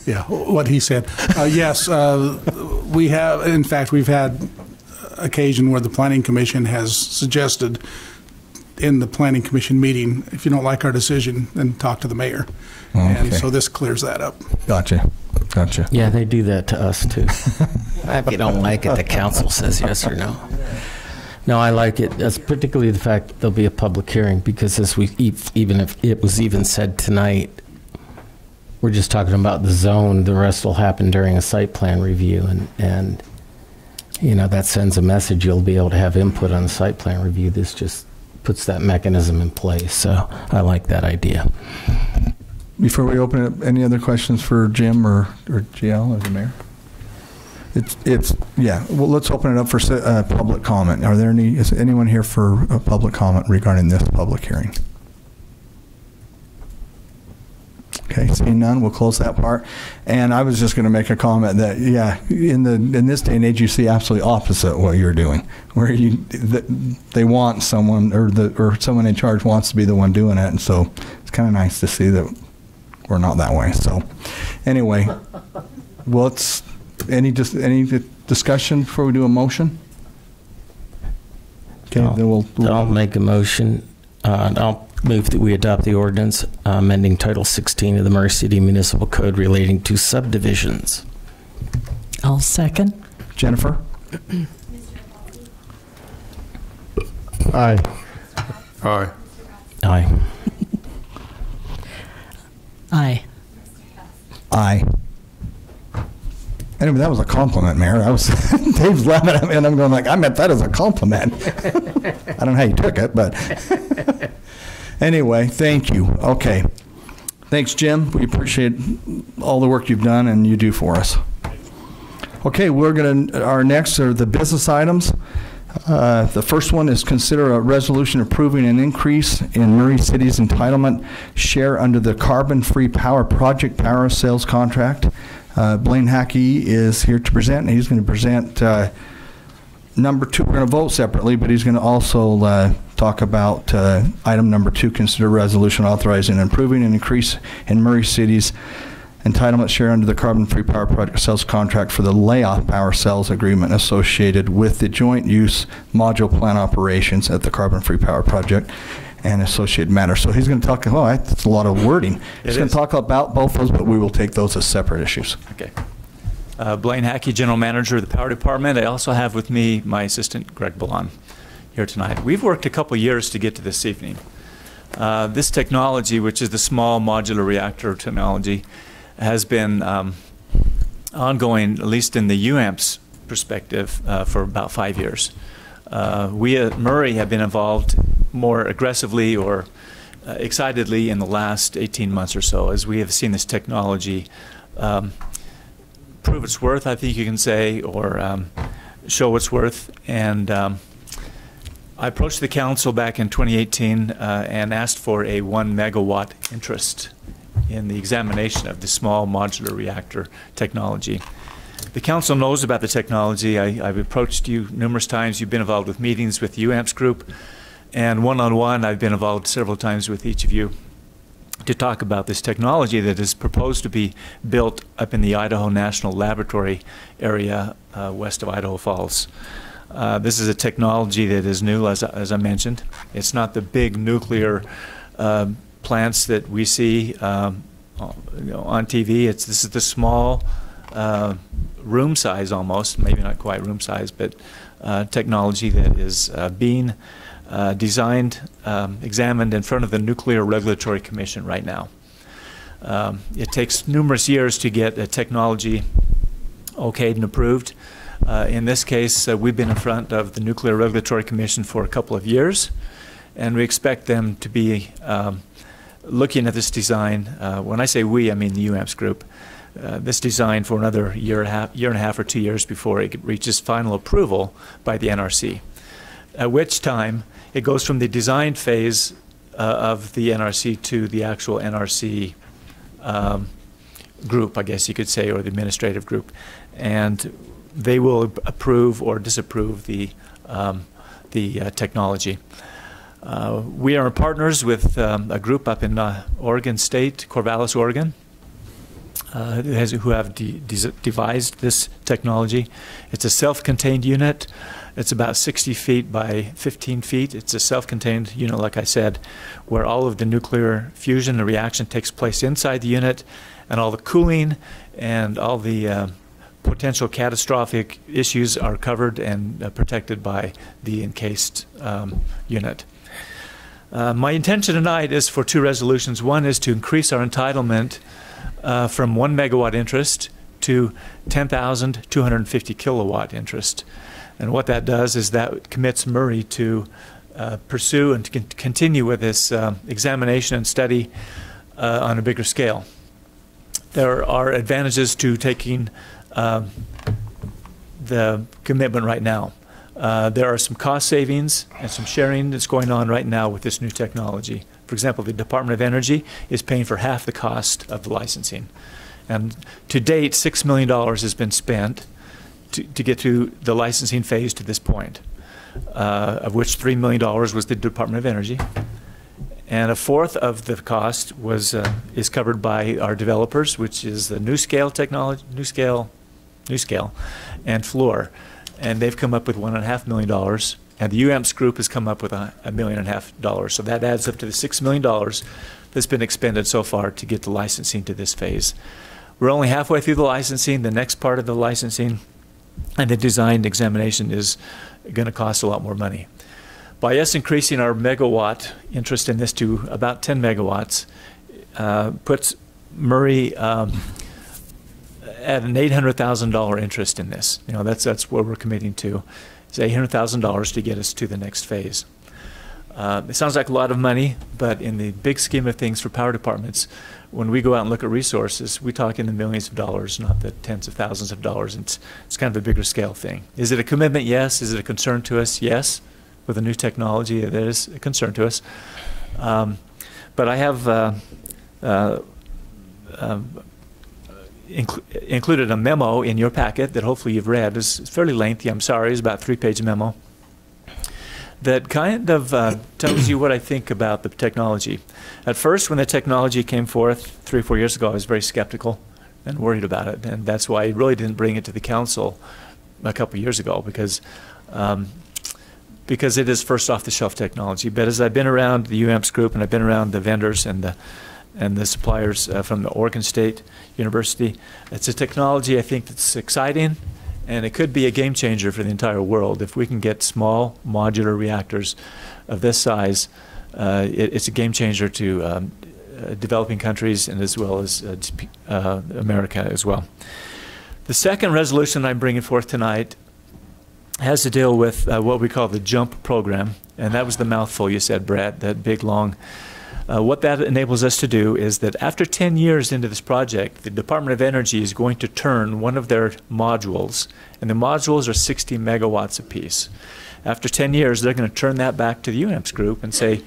G: Yeah, what he said. Yes, we have. In fact, we've had occasion where the Planning Commission has suggested in the Planning Commission meeting, if you don't like our decision, then talk to the mayor.
A: Okay.
G: And so this clears that up.
A: Gotcha.
E: Yeah, they do that to us too. If you don't like it, the council says yes or no. No, I like it. That's particularly the fact that there'll be a public hearing, because as we, even if it was even said tonight, we're just talking about the zone. The rest will happen during a site plan review, and you know, that sends a message. You'll be able to have input on the site plan review. This just puts that mechanism in place. So I like that idea.
A: Before we open it up, any other questions for Jim or GL or the mayor? Yeah. Well, let's open it up for public comment. Is anyone here for a public comment regarding this public hearing? Okay, seeing none, we'll close that part. And I was just going to make a comment that, yeah, in this day and age, you see absolutely opposite what you're doing, where they want someone, or someone in charge wants to be the one doing it, and so it's kind of nice to see that we're not that way. So, anyway, well, any discussion before we do a motion? Okay, then
E: I'll make a motion. I'll move that we adopt the ordinance amending Title 16 of the Murray City Municipal Code relating to subdivisions.
M: I'll second.
A: Jennifer?
N: Aye.
F: Aye.
E: Aye.
M: Aye.
A: Aye. Anyway, that was a compliment, Mayor. Dave's laughing at me, and I'm going like, I meant that as a compliment. I don't know how you took it, but anyway, thank you. Okay. Thanks, Jim. We appreciate all the work you've done and you do for us. Okay, our next are the business items. The first one is consider a resolution approving an increase in Murray City's entitlement share under the Carbon-Free Power Project power sales contract. Blaine Hackey is here to present, and he's going to present number 2. We're going to vote separately, but he's going to also talk about item number 2, consider resolution authorizing and approving an increase in Murray City's entitlement share under the Carbon-Free Power Project sales contract for the layoff power sales agreement associated with the joint use module plant operations at the Carbon-Free Power Project and associated matters. So he's going to talk, that's a lot of wording. He's going to talk about both those, but we will take those as separate issues.
P: Okay. Blaine Hackey, General Manager of the Power Department. I also have with me my assistant, Greg Ballon, here tonight. We've worked a couple years to get to this evening. This technology, which is the small modular reactor technology, has been ongoing, at least in the UAMPS perspective, for about 5 years. We at Murray have been involved more aggressively or excitedly in the last 18 months or so, as we have seen this technology prove its worth, I think you can say, or show its worth. And I approached the council back in 2018 and asked for a 1 megawatt interest in the examination of the small modular reactor technology. The council knows about the technology. I've approached you numerous times. You've been involved with meetings with the UAMPS group, and one-on-one I've been involved several times with each of you to talk about this technology that is proposed to be built up in the Idaho National Laboratory area west of Idaho Falls. This is a technology that is new, as I mentioned. It's not the big nuclear plants that we see on TV. This is the small room size, almost, maybe not quite room size, but technology that is being designed, examined in front of the Nuclear Regulatory Commission right now. It takes numerous years to get a technology okayed and approved. In this case, we've been in front of the Nuclear Regulatory Commission for a couple of years, and we expect them to be looking at this design. When I say we, I mean the UAMPS group. This design for another year and a half or 2 years before it reaches final approval by the NRC, at which time it goes from the design phase of the NRC to the actual NRC group, I guess you could say, or the administrative group, and they will approve or disapprove the technology. We are partners with a group up in Oregon State, Corvallis, Oregon, who have devised this technology. It's a self-contained unit. It's about 60 feet by 15 feet. It's a self-contained unit, like I said, where all of the nuclear fusion and reaction takes place inside the unit, and all the cooling and all the potential catastrophic issues are covered and protected by the encased unit. My intention tonight is for two resolutions. One is to increase our entitlement from 1 megawatt interest to 10,250 kilowatt interest. And what that does is that commits Murray to pursue and to continue with this examination and study on a bigger scale. There are advantages to taking the commitment right now. There are some cost savings and some sharing that's going on right now with this new technology. For example, the Department of Energy is paying for half the cost of the licensing. And to date, $6 million has been spent to get to the licensing phase to this point, of which $3 million was the Department of Energy. And a fourth of the cost is covered by our developers, which is the NuScale technology, NuScale, and Fluor. And they've come up with $1.5 million, and the UAMPS group has come up with $1.5 million. So that adds up to the $6 million that's been expended so far to get the licensing to this phase. We're only halfway through the licensing. The next part of the licensing and the design examination is going to cost a lot more money. By us increasing our megawatt interest in this to about 10 megawatts, puts Murray at an $800,000 interest in this. You know, that's what we're committing to. It's $800,000 to get us to the next phase. It sounds like a lot of money, but in the big scheme of things for power departments, when we go out and look at resources, we talk in the millions of dollars, not the tens of thousands of dollars. And it's kind of a bigger scale thing. Is it a commitment? Yes. Is it a concern to us? Yes. With a new technology, it is a concern to us. But I have included a memo in your packet that hopefully you've read. It's fairly lengthy. I'm sorry. It's about a 3-page memo that kind of tells you what I think about the technology. At first, when the technology came forth 3 or 4 years ago, I was very skeptical and worried about it. And that's why I really didn't bring it to the council a couple of years ago, because it is first off-the-shelf technology. But as I've been around the UAMPS group and I've been around the vendors and the suppliers from the Oregon State University, it's a technology I think that's exciting, and it could be a game changer for the entire world. If we can get small modular reactors of this size, it's a game changer to developing countries and as well as America as well. The second resolution I'm bringing forth tonight has to deal with what we call the JUMP program, and that was the mouthful you said, Brett, that big long. What that enables us to do is that after 10 years into this project, the Department of Energy is going to turn one of their modules, and the modules are 60 megawatts apiece. After 10 years, they're going to turn that back to the UAMPS group and say,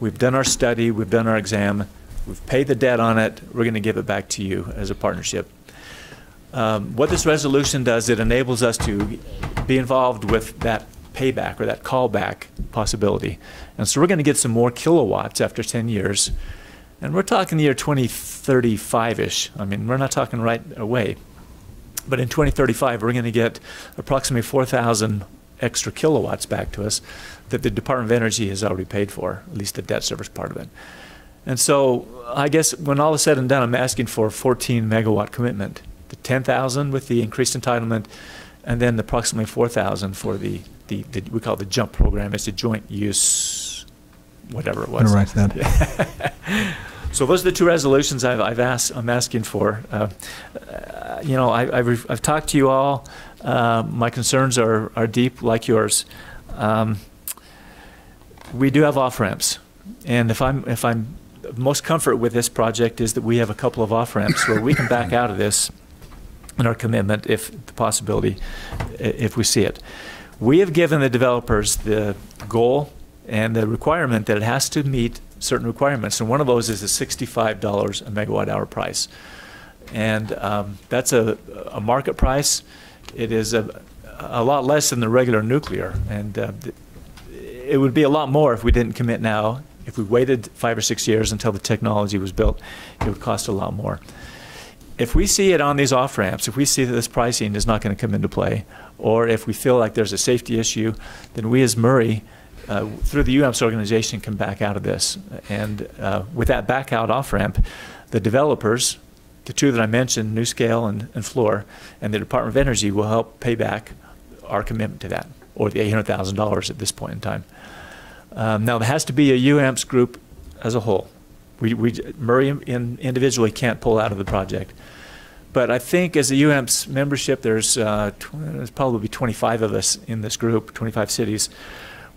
P: we've done our study, we've done our exam, we've paid the debt on it, we're going to give it back to you as a partnership. What this resolution does, it enables us to be involved with that payback or that callback possibility. And so we're going to get some more kilowatts after 10 years. And we're talking the year 2035-ish. I mean, we're not talking right away. But in 2035, we're going to get approximately 4,000 extra kilowatts back to us that the Department of Energy has already paid for, at least the debt service part of it. And so I guess when all is said and done, I'm asking for a 14 megawatt commitment. The 10,000 with the increased entitlement, and then approximately 4,000 for the we call it the JUMP program. It's a joint use, whatever it was.
A: I'm gonna write that.
P: So those are the two resolutions I'm asking for. You know, I've talked to you all. My concerns are deep, like yours. We do have off ramps, and if I'm most comfort with this project is that we have a couple of off ramps where we can back out of this in our commitment, if the possibility, if we see it. We have given the developers the goal and the requirement that it has to meet certain requirements, and one of those is a $65 a megawatt hour price. And that's a market price. It is a lot less than the regular nuclear, and it would be a lot more if we didn't commit now. If we waited 5 or 6 years until the technology was built, it would cost a lot more. if we see it on these off-ramps, if we see that this pricing is not going to come into play, or if we feel like there's a safety issue, then we as Murray, through the UAMPS organization, can back out of this. And with that back out off-ramp, the developers, the two that I mentioned, NewScale and Fluor, and the Department of Energy will help pay back our commitment to that, or the $800,000 at this point in time. Now, there has to be a UAMPS group as a whole. Murray individually can't pull out of the project. But I think as a UAMPS membership, there's probably 25 of us in this group, 25 cities.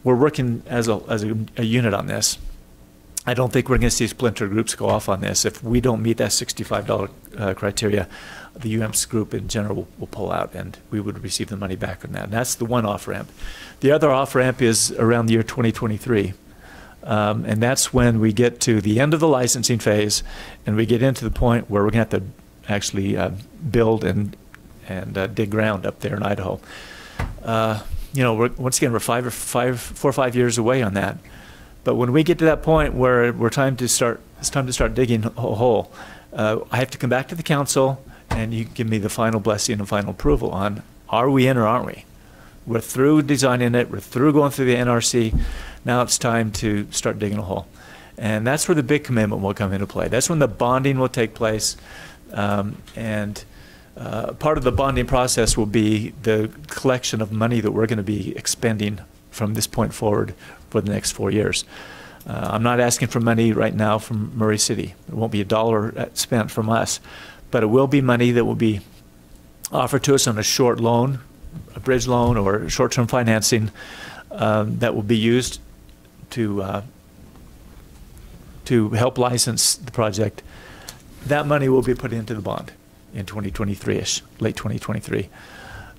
P: We're working as a unit on this. I don't think we're going to see splinter groups go off on this. If we don't meet that $65 criteria, the UAMPS group in general will pull out, and we would receive the money back from that. And that's the one off-ramp. The other off-ramp is around the year 2023. And that's when we get to the end of the licensing phase, and we get into the point where we're going to have to actually build and dig ground up there in Idaho. You know, once again, we're 4 or 5 years away on that. But when we get to that point where it's time to start digging a hole, I have to come back to the council, and you give me the final blessing and final approval on, are we in or aren't we? We're through designing it. We're through going through the NRC. Now it's time to start digging a hole. And that's where the big commitment will come into play. That's when the bonding will take place. And part of the bonding process will be the collection of money that we're going to be expending from this point forward for the next 4 years. I'm not asking for money right now from Murray City. It won't be a dollar spent from us, but it will be money that will be offered to us on a short loan, a bridge loan, or short-term financing that will be used to help license the project. That money will be put into the bond in 2023-ish, late 2023.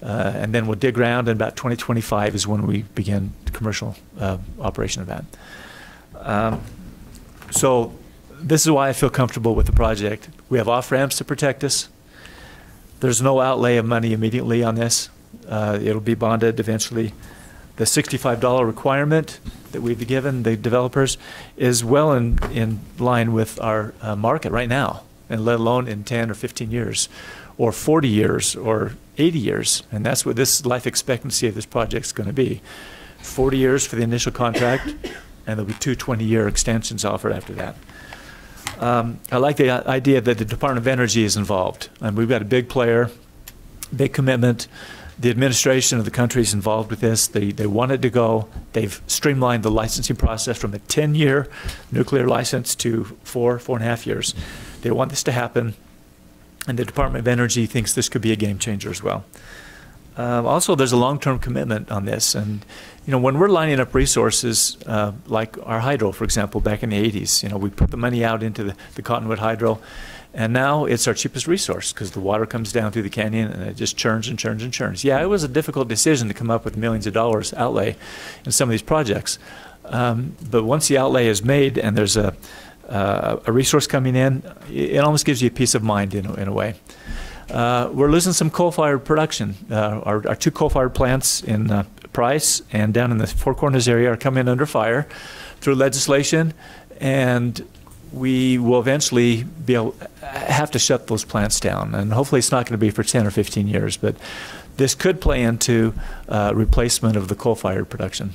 P: And then we'll dig ground, and about 2025 is when we begin the commercial operation of that. So this is why I feel comfortable with the project. We have off-ramps to protect us. There's no outlay of money immediately on this. It'll be bonded eventually. The $65 requirement that we've given the developers is well in line with our market right now, and let alone in 10 or 15 years, or 40 years, or 80 years. And that's what this life expectancy of this project is going to be. 40 years for the initial contract, and there'll be 2 20-year extensions offered after that. I like the idea that the Department of Energy is involved. And we've got a big player, big commitment. The administration of the country is involved with this. They want it to go. They've streamlined the licensing process from a 10-year nuclear license to 4.5 years. They want this to happen, and the Department of Energy thinks this could be a game changer as well. Also, there's a long-term commitment on this, and when we're lining up resources like our hydro, for example, back in the 80s, we put the money out into the Cottonwood Hydro. And now it's our cheapest resource because the water comes down through the canyon and it just churns and churns and churns. Yeah, it was a difficult decision to come up with millions of dollars outlay in some of these projects. But once the outlay is made and there's a resource coming in, it almost gives you a peace of mind in a way. We're losing some coal-fired production. Our 2 coal-fired plants in Price and down in the Four Corners area are coming under fire through legislation, and we will eventually have to shut those plants down. And hopefully it's not going to be for 10 or 15 years, but this could play into replacement of the coal-fired production.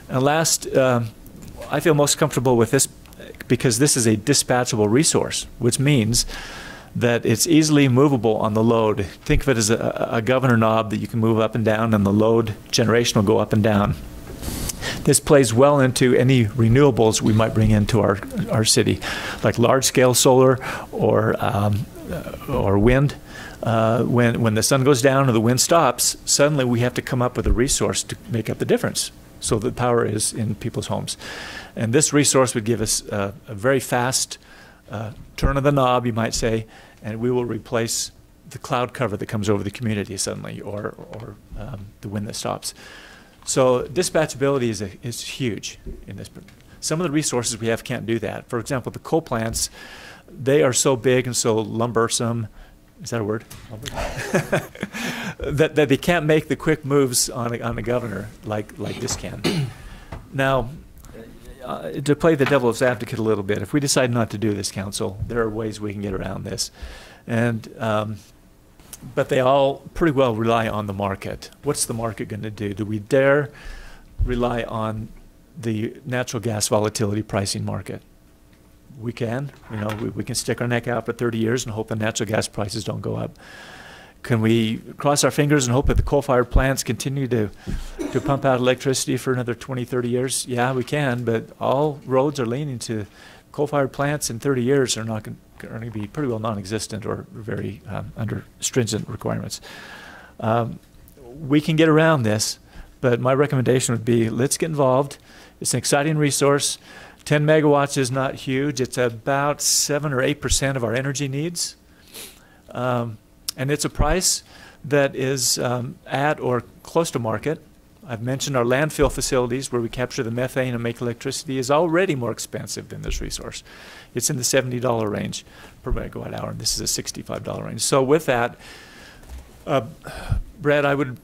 P: And last, I feel most comfortable with this because this is a dispatchable resource, which means that it's easily movable on the load. Think of it as a governor knob that you can move up and down, and the load generation will go up and down. This plays well into any renewables we might bring into our city, like large-scale solar or wind. When the sun goes down or the wind stops, suddenly we have to come up with a resource to make up the difference, so the power is in people's homes. And this resource would give us a very fast turn of the knob, you might say, and we will replace the cloud cover that comes over the community suddenly, or the wind that stops. So dispatchability is huge in this. Some of the resources we have can't do that. For example, the coal plants, they are so big and so lumbersome, is that a word? that they can't make the quick moves on a governor like this can. Now, to play the devil's advocate a little bit, if we decide not to do this, council, there are ways we can get around this. And but they all pretty well rely on the market. What's the market going to do? Do we dare rely on the natural gas volatility pricing market? We can. You know, we can stick our neck out for 30 years and hope the natural gas prices don't go up. Can we cross our fingers and hope that the coal-fired plants continue to pump out electricity for another 20, 30 years? Yeah, we can, but all roads are leaning to coal-fired plants in 30 years are not going to be pretty well non-existent or very under stringent requirements. We can get around this, but my recommendation would be let's get involved. It's an exciting resource. 10 megawatts is not huge. It's about 7 or 8% of our energy needs. And it's a price that is at or close to market. I've mentioned our landfill facilities where we capture the methane and make electricity is already more expensive than this resource. It's in the $70 range per megawatt hour, and this is a $65 range. So with that, Brad, I would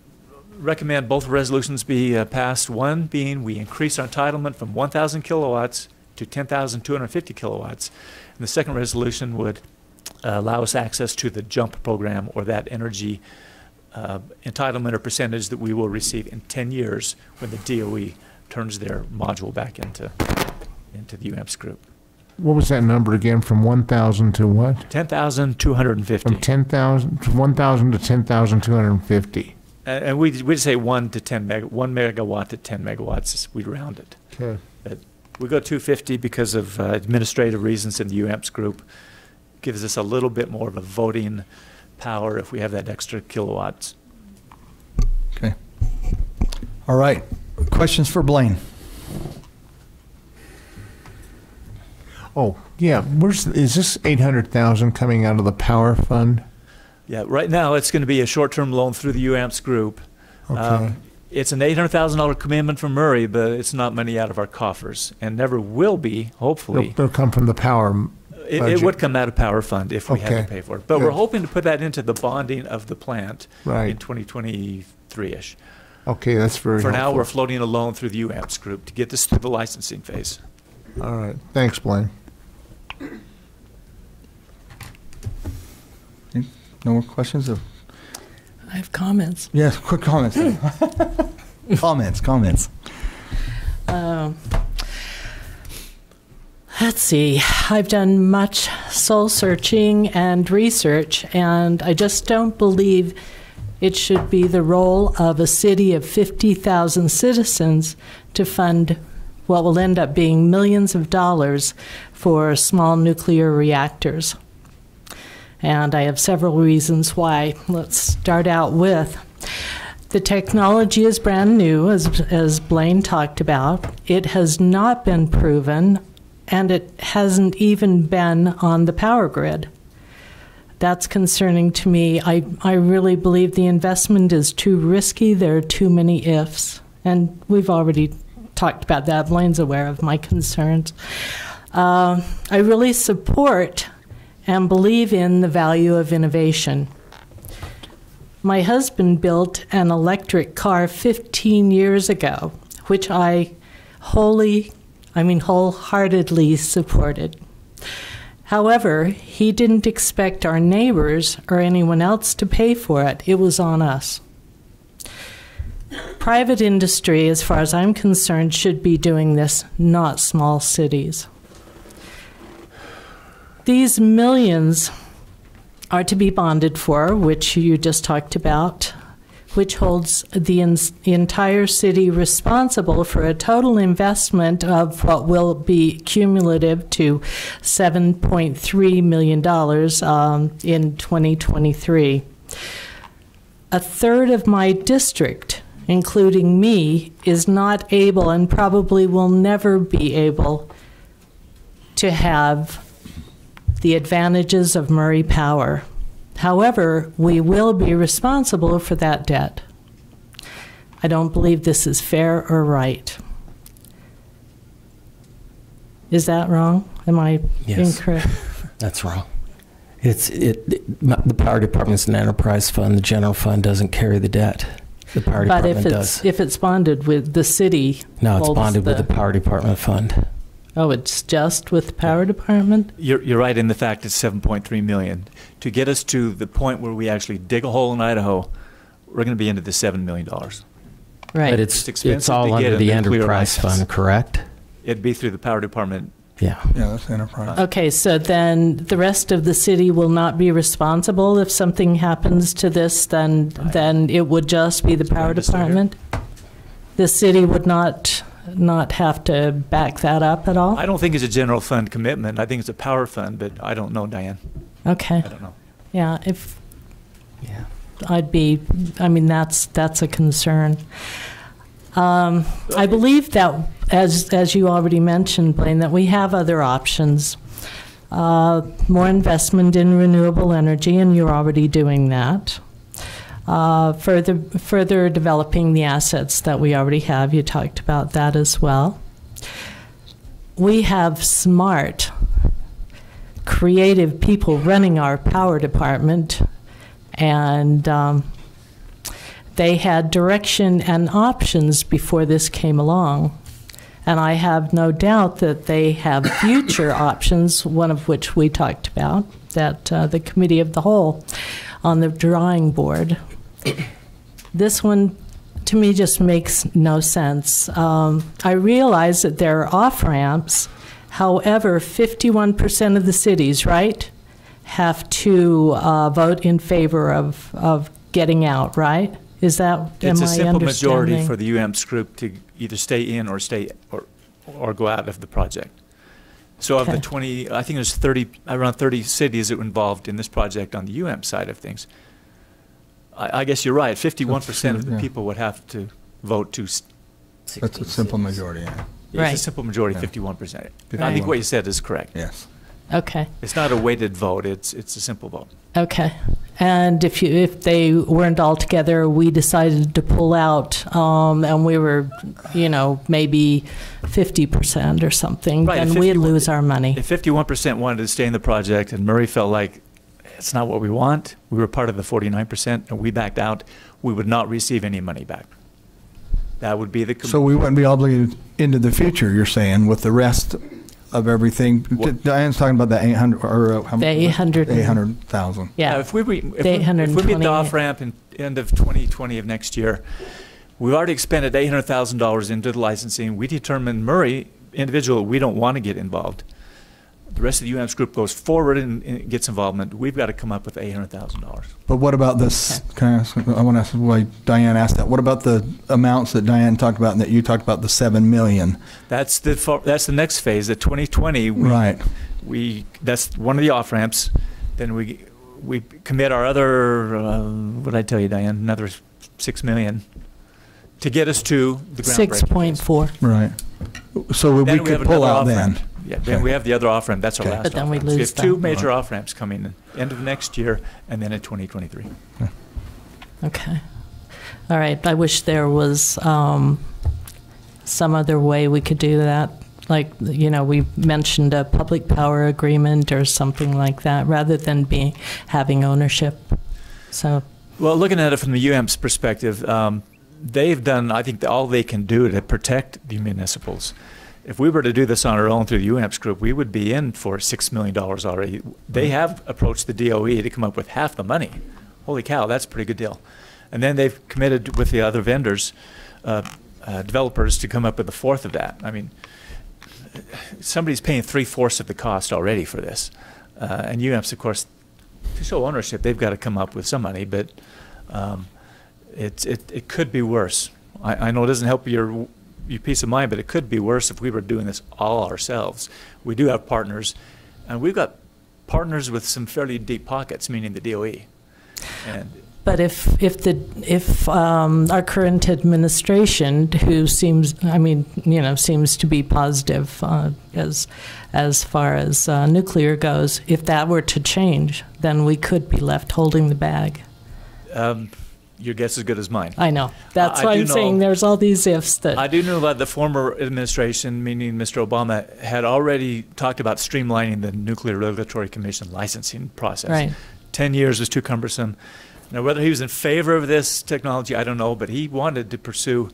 P: recommend both resolutions be passed. One being we increase our entitlement from 1,000 kilowatts to 10,250 kilowatts. And the second resolution would allow us access to the JUMP program, or that energy entitlement or percentage that we will receive in 10 years when the DOE turns their module back into the UAMPS group.
N: What was that number again? From 1,000 to what?
P: 10,250.
N: From 10,000 to 1,000 to 10,250.
P: And we say 1 megawatt to 10 megawatts. We round it.
N: Okay.
P: We go 250 because of administrative reasons in the UAMPS group. Gives us a little bit more of a voting power if we have that extra kilowatts.
A: Okay. All right. Questions for Blaine?
N: Oh, yeah. Is this 800,000 coming out of the power fund?
P: Yeah, right now it's going to be a short-term loan through the UAMPS group.
N: Okay.
P: It's an $800,000 commitment from Murray, but it's not money out of our coffers, and never will be, hopefully.
N: It'll come from the power
P: It would come out of power fund if we had
N: Okay.
P: to pay for it. But
N: Good.
P: we're hoping to put that into the bonding of the plant
N: Right.
P: in 2023-ish.
N: Okay, that's very
P: For now,
N: helpful.
P: we're floating a loan through the UAMPS group to get this through the licensing phase.
N: All right. Thanks, Blaine.
A: No more questions?
M: I have comments.
A: Yes, quick comments. Comments.
M: Let's see. I've done much soul searching and research, and I just don't believe it should be the role of a city of 50,000 citizens to fund what will end up being millions of dollars for small nuclear reactors. And I have several reasons why. Let's start out with the technology is brand new, as Blaine talked about. It has not been proven, and it hasn't even been on the power grid. That's concerning to me. I really believe the investment is too risky. There are too many ifs, and we've already talked about that. Blaine's aware of my concerns. I really support and believe in the value of innovation. My husband built an electric car 15 years ago, which I wholeheartedly supported. However, he didn't expect our neighbors or anyone else to pay for it. It was on us. Private industry, as far as I'm concerned, should be doing this, not small cities. These millions are to be bonded for, which you just talked about, which holds the entire city responsible for a total investment of what will be cumulative to $7.3 million in 2023. A third of my district, including me, is not able and probably will never be able to have the advantages of Murray Power. However, we will be responsible for that debt. I don't believe this is fair or right. Is that wrong? Am I incorrect?
E: That's wrong. The power department's an enterprise fund. The general fund doesn't carry the debt. The power
M: But
E: department does.
M: if it's bonded with the city.
E: No, it's
M: holds
E: bonded with the power department fund.
M: Oh, it's just with the power department?
P: You're right in the fact it's 7.3 million. To get us to the point where we actually dig a hole in Idaho, we're going to be into the $7 million.
M: Right.
E: But
P: expensive
E: it's all
P: to get
E: under
P: a
E: the
P: nuclear
E: enterprise
P: license.
E: fund, correct?
P: It'd be through the power department.
E: Yeah.
A: Yeah, that's enterprise.
M: Okay, so then the rest of the city will not be responsible if something happens to this, then it would just be the power department? The city would not have to back that up at all?
P: I don't think it's a general fund commitment. I think it's a power fund, but I don't know, Diane.
M: Okay.
P: I don't know.
M: Yeah, that's a concern. I believe that, as you already mentioned, Blaine, that we have other options. More investment in renewable energy, and you're already doing that. Further developing the assets that we already have. You talked about that as well. We have smart, creative people running our power department, and they had direction and options before this came along. And I have no doubt that they have future options, one of which we talked about, that the Committee of the Whole on the drawing board. This one, to me, just makes no sense. I realize that there are off-ramps. However, 51% of the cities, right, have to vote in favor of getting out, right? Is that,
P: It's
M: am
P: a
M: I
P: simple majority
M: understanding?
P: for the UAMPS group to either stay in or go out of the project. So of the
M: Okay.
P: 20, I think there's around 30 cities that were involved in this project on the UAMPS side of things. I guess you're right. 51% of the
A: Yeah.
P: people would have to vote to.
A: That's a simple majority, yeah.
P: It's
M: Right.
P: a simple majority,
A: Yeah.
P: 51%.
A: Right.
P: I think what you said is correct.
A: Yes.
M: Okay.
P: It's not a weighted vote. It's a simple vote.
M: Okay. And if they weren't all together, we decided to pull out, and we were, maybe 50% or something,
P: Right,
M: then
P: if
M: we'd
P: 51
M: lose our money.
P: If 51% wanted to stay in the project and Murray felt like it's not what we want, we were part of the 49% and we backed out, we would not receive any money back. That would be the.
A: So we wouldn't be obligated into the future, you're saying, with the rest of everything? Diane's talking about the 800, or how much?
M: The 800
A: 800,000.
M: Yeah.
P: If we meet the
M: 828.
P: off-ramp in end of 2020 of next year, we've already expended $800,000 into the licensing. We determined Murray, individual, we don't want to get involved. The rest of the UAMPS group goes forward and gets involvement. We've got to come up with $800,000.
A: But what about this, I want to ask why Diane asked that. What about the amounts that Diane talked about and that you talked about, the $7 million?
P: That's the next phase. The 2020.
A: Right.
P: That's one of the off ramps. Then we commit our other. What did I tell you, Diane? Another $6 million to get us to the groundbreaking.
M: 6.4.
A: Right. So
P: Then
A: we
P: have
A: could pull
P: another
A: out
P: off-ramp.
A: then.
P: Yeah, then we have the other off-ramp. That's our
A: Okay.
P: last
M: But then we
P: off-ramp. So
M: lose
P: have two
M: that.
P: major off-ramps coming in, end of next year and then in 2023.
M: Okay. All right. I wish there was some other way we could do that. Like, we mentioned a public power agreement or something like that, rather than having ownership. So.
P: Well, looking at it from the UAMPS perspective, they've done, I think, all they can do to protect the municipals. If we were to do this on our own through the UAMPS group, we would be in for $6 million already. They have approached the DOE to come up with half the money. Holy cow, that's a pretty good deal. And then they've committed with the other vendors, developers, to come up with a fourth of that. I mean, somebody's paying 3/4 of the cost already for this. And UAMPS, of course, to show ownership, they've got to come up with some money, but it could be worse. I know it doesn't help your peace of mind, but it could be worse if we were doing this all ourselves. We do have partners, and we've got partners with some fairly deep pockets, meaning the DOE.
M: But if our current administration, who seems to be positive as far as nuclear goes, if that were to change, then we could be left holding the bag.
P: Your guess is as good as mine.
M: I know. That's why I'm saying there's all these ifs that.
P: I do know that the former administration, meaning Mr. Obama, had already talked about streamlining the Nuclear Regulatory Commission licensing process.
M: Right.
P: 10 years was too cumbersome. Now, whether he was in favor of this technology, I don't know, but he wanted to pursue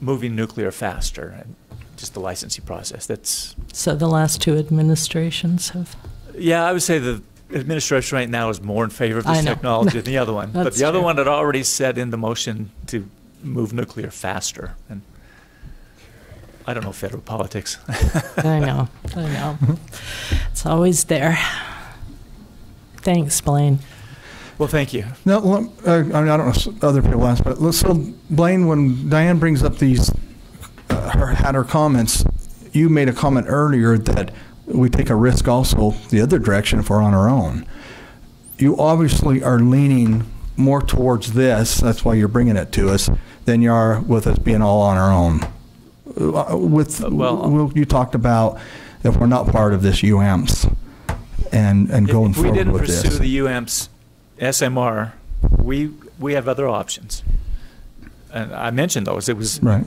P: moving nuclear faster and just the licensing process. That's
M: So the last two administrations have.
P: Yeah, I would say the administration right now is more in favor of
M: I
P: this
M: know.
P: technology than the other one. But
M: That's
P: the other
M: true.
P: one had already set in the motion to move nuclear faster. And I don't know federal politics.
M: I know. It's always there. Thanks, Blaine.
P: Well, thank you.
A: No, I mean, I don't know if other people asked, but so Blaine, when Diane brings up these, had her comments, you made a comment earlier that we take a risk also the other direction if we're on our own. You obviously are leaning more towards this, that's why you're bringing it to us, than you are with us being all on our own. You talked about if we're not part of this UAMPS and going
P: if we
A: forward
P: didn't
A: with
P: pursue
A: this.
P: the UAMPS SMR, we have other options. And I mentioned those. It was
A: right.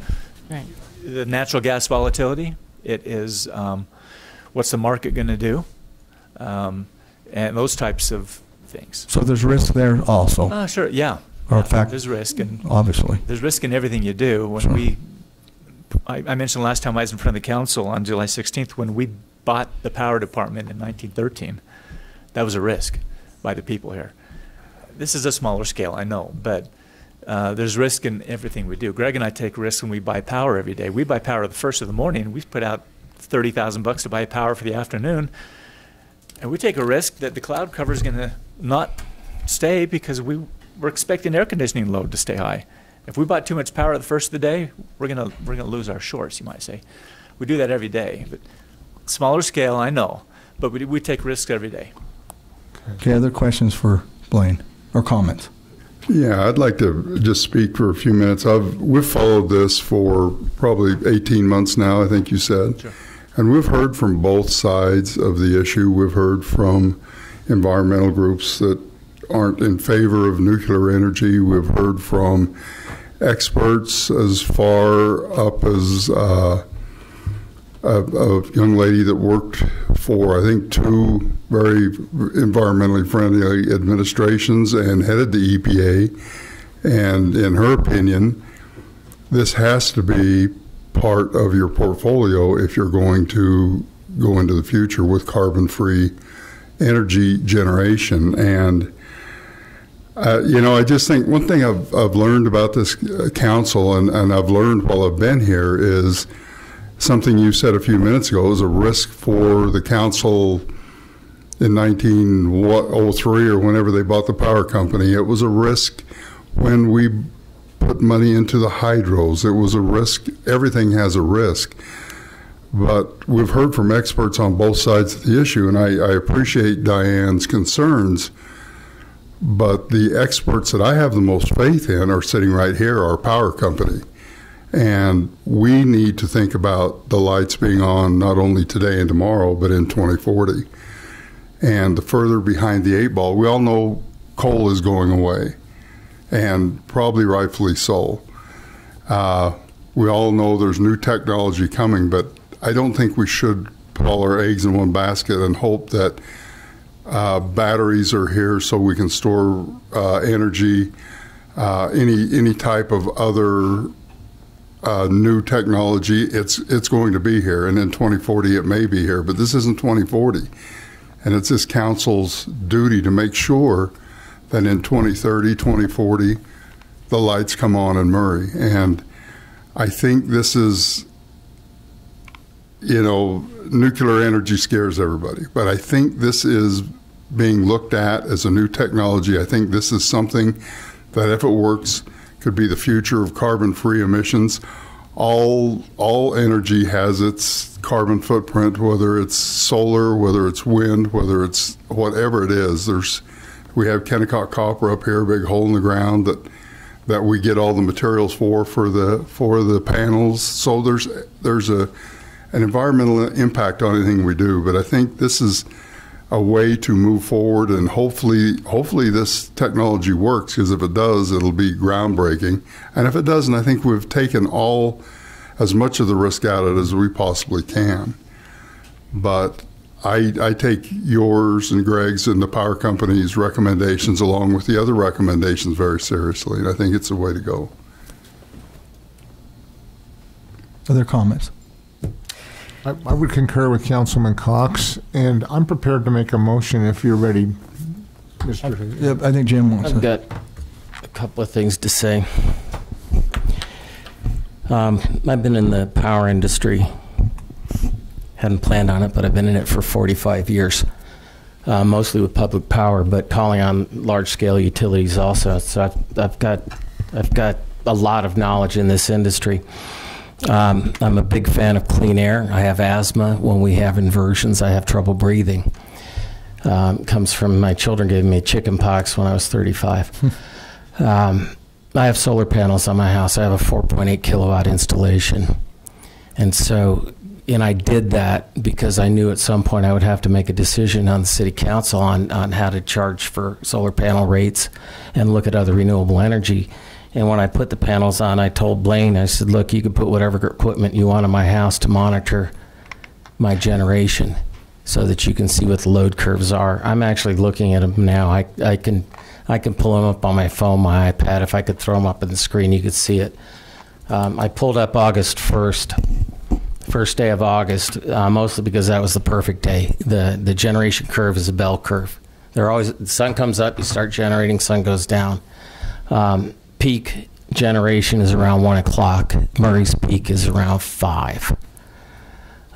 P: The natural gas volatility. It is what's the market going to do, and those types of things.
A: So there's risk there also.
P: Sure, yeah.
A: Or in fact,
P: there's risk, and
A: obviously
P: there's risk in everything you do. When
A: Sure.
P: I mentioned last time I was in front of the council on July 16th when we bought the power department in 1913. That was a risk by the people here. This is a smaller scale, I know, but there's risk in everything we do. Greg and I take risks when we buy power every day. We buy power the first of the morning. We put out $30,000 to buy power for the afternoon, and we take a risk that the cloud cover is going to not stay because we're expecting air conditioning load to stay high. If we bought too much power the first of the day, we're gonna lose our shorts, you might say. We do that every day, but smaller scale, I know, but we take risks every day.
A: Okay, other questions for Blaine or comments?
F: Yeah, I'd like to just speak for a few minutes. We've followed this for probably 18 months now, I think you said.
P: Sure.
F: And we've heard from both sides of the issue. We've heard from environmental groups that aren't in favor of nuclear energy. We've heard from experts as far up as a young lady that worked for, I think, two very environmentally friendly administrations and headed the EPA. And in her opinion, this has to be part of your portfolio if you're going to go into the future with carbon-free energy generation. And I just think one thing I've learned about this council, and I've learned while I've been here, is something you said a few minutes ago is a risk for the council in 1903 or whenever they bought the power company. It was a risk when we put money into the hydros. It was a risk. Everything has a risk. But we've heard from experts on both sides of the issue, and I appreciate Diane's concerns. But the experts that I have the most faith in are sitting right here, our power company. And we need to think about the lights being on not only today and tomorrow, but in 2040. And the further behind the eight ball, we all know coal is going away, and probably rightfully so. We all know there's new technology coming, but I don't think we should put all our eggs in one basket and hope that batteries are here so we can store energy, any type of other new technology. It's going to be here, and in 2040 it may be here, but this isn't 2040. And it's this council's duty to make sure that in 2030, 2040, the lights come on in Murray. And I think this is, nuclear energy scares everybody, but I think this is being looked at as a new technology. I think this is something that, if it works, could be the future of carbon-free emissions. All energy has its carbon footprint, whether it's solar, whether it's wind, whether it's whatever it is. We have Kennecott copper up here, a big hole in the ground that we get all the materials for the panels. So there's an environmental impact on anything we do. But I think this is a way to move forward, and hopefully this technology works, because if it does, it'll be groundbreaking. And if it doesn't, I think we've taken as much of the risk out of it as we possibly can. But I take yours and Greg's and the power company's recommendations along with the other recommendations very seriously, and I think it's the way to go.
A: Other comments?
N: I would concur with Councilman Cox, and I'm prepared to make a motion if you're ready, Mr.
A: Yeah, I think Jim wants
E: I've
A: to.
E: got a couple of things to say. I've been in the power industry. Hadn't planned on it, but I've been in it for 45 years, mostly with public power, but calling on large-scale utilities also. So I've got a lot of knowledge in this industry. I'm a big fan of clean air. I have asthma. When we have inversions, I have trouble breathing. Comes from my children giving me chicken pox when I was 35. I have solar panels on my house. I have a 4.8 kilowatt installation. And I did that because I knew at some point I would have to make a decision on the city council on how to charge for solar panel rates and look at other renewable energy. And when I put the panels on, I told Blaine, I said, look, you can put whatever equipment you want in my house to monitor my generation so that you can see what the load curves are. I'm actually looking at them now. I can pull them up on my phone, my iPad. If I could throw them up on the screen, you could see it. I pulled up August 1st. First day of August, mostly because that was the perfect day. The generation curve is a bell curve. The sun comes up, you start generating, sun goes down. Peak generation is around 1 o'clock. Murray's peak is around 5.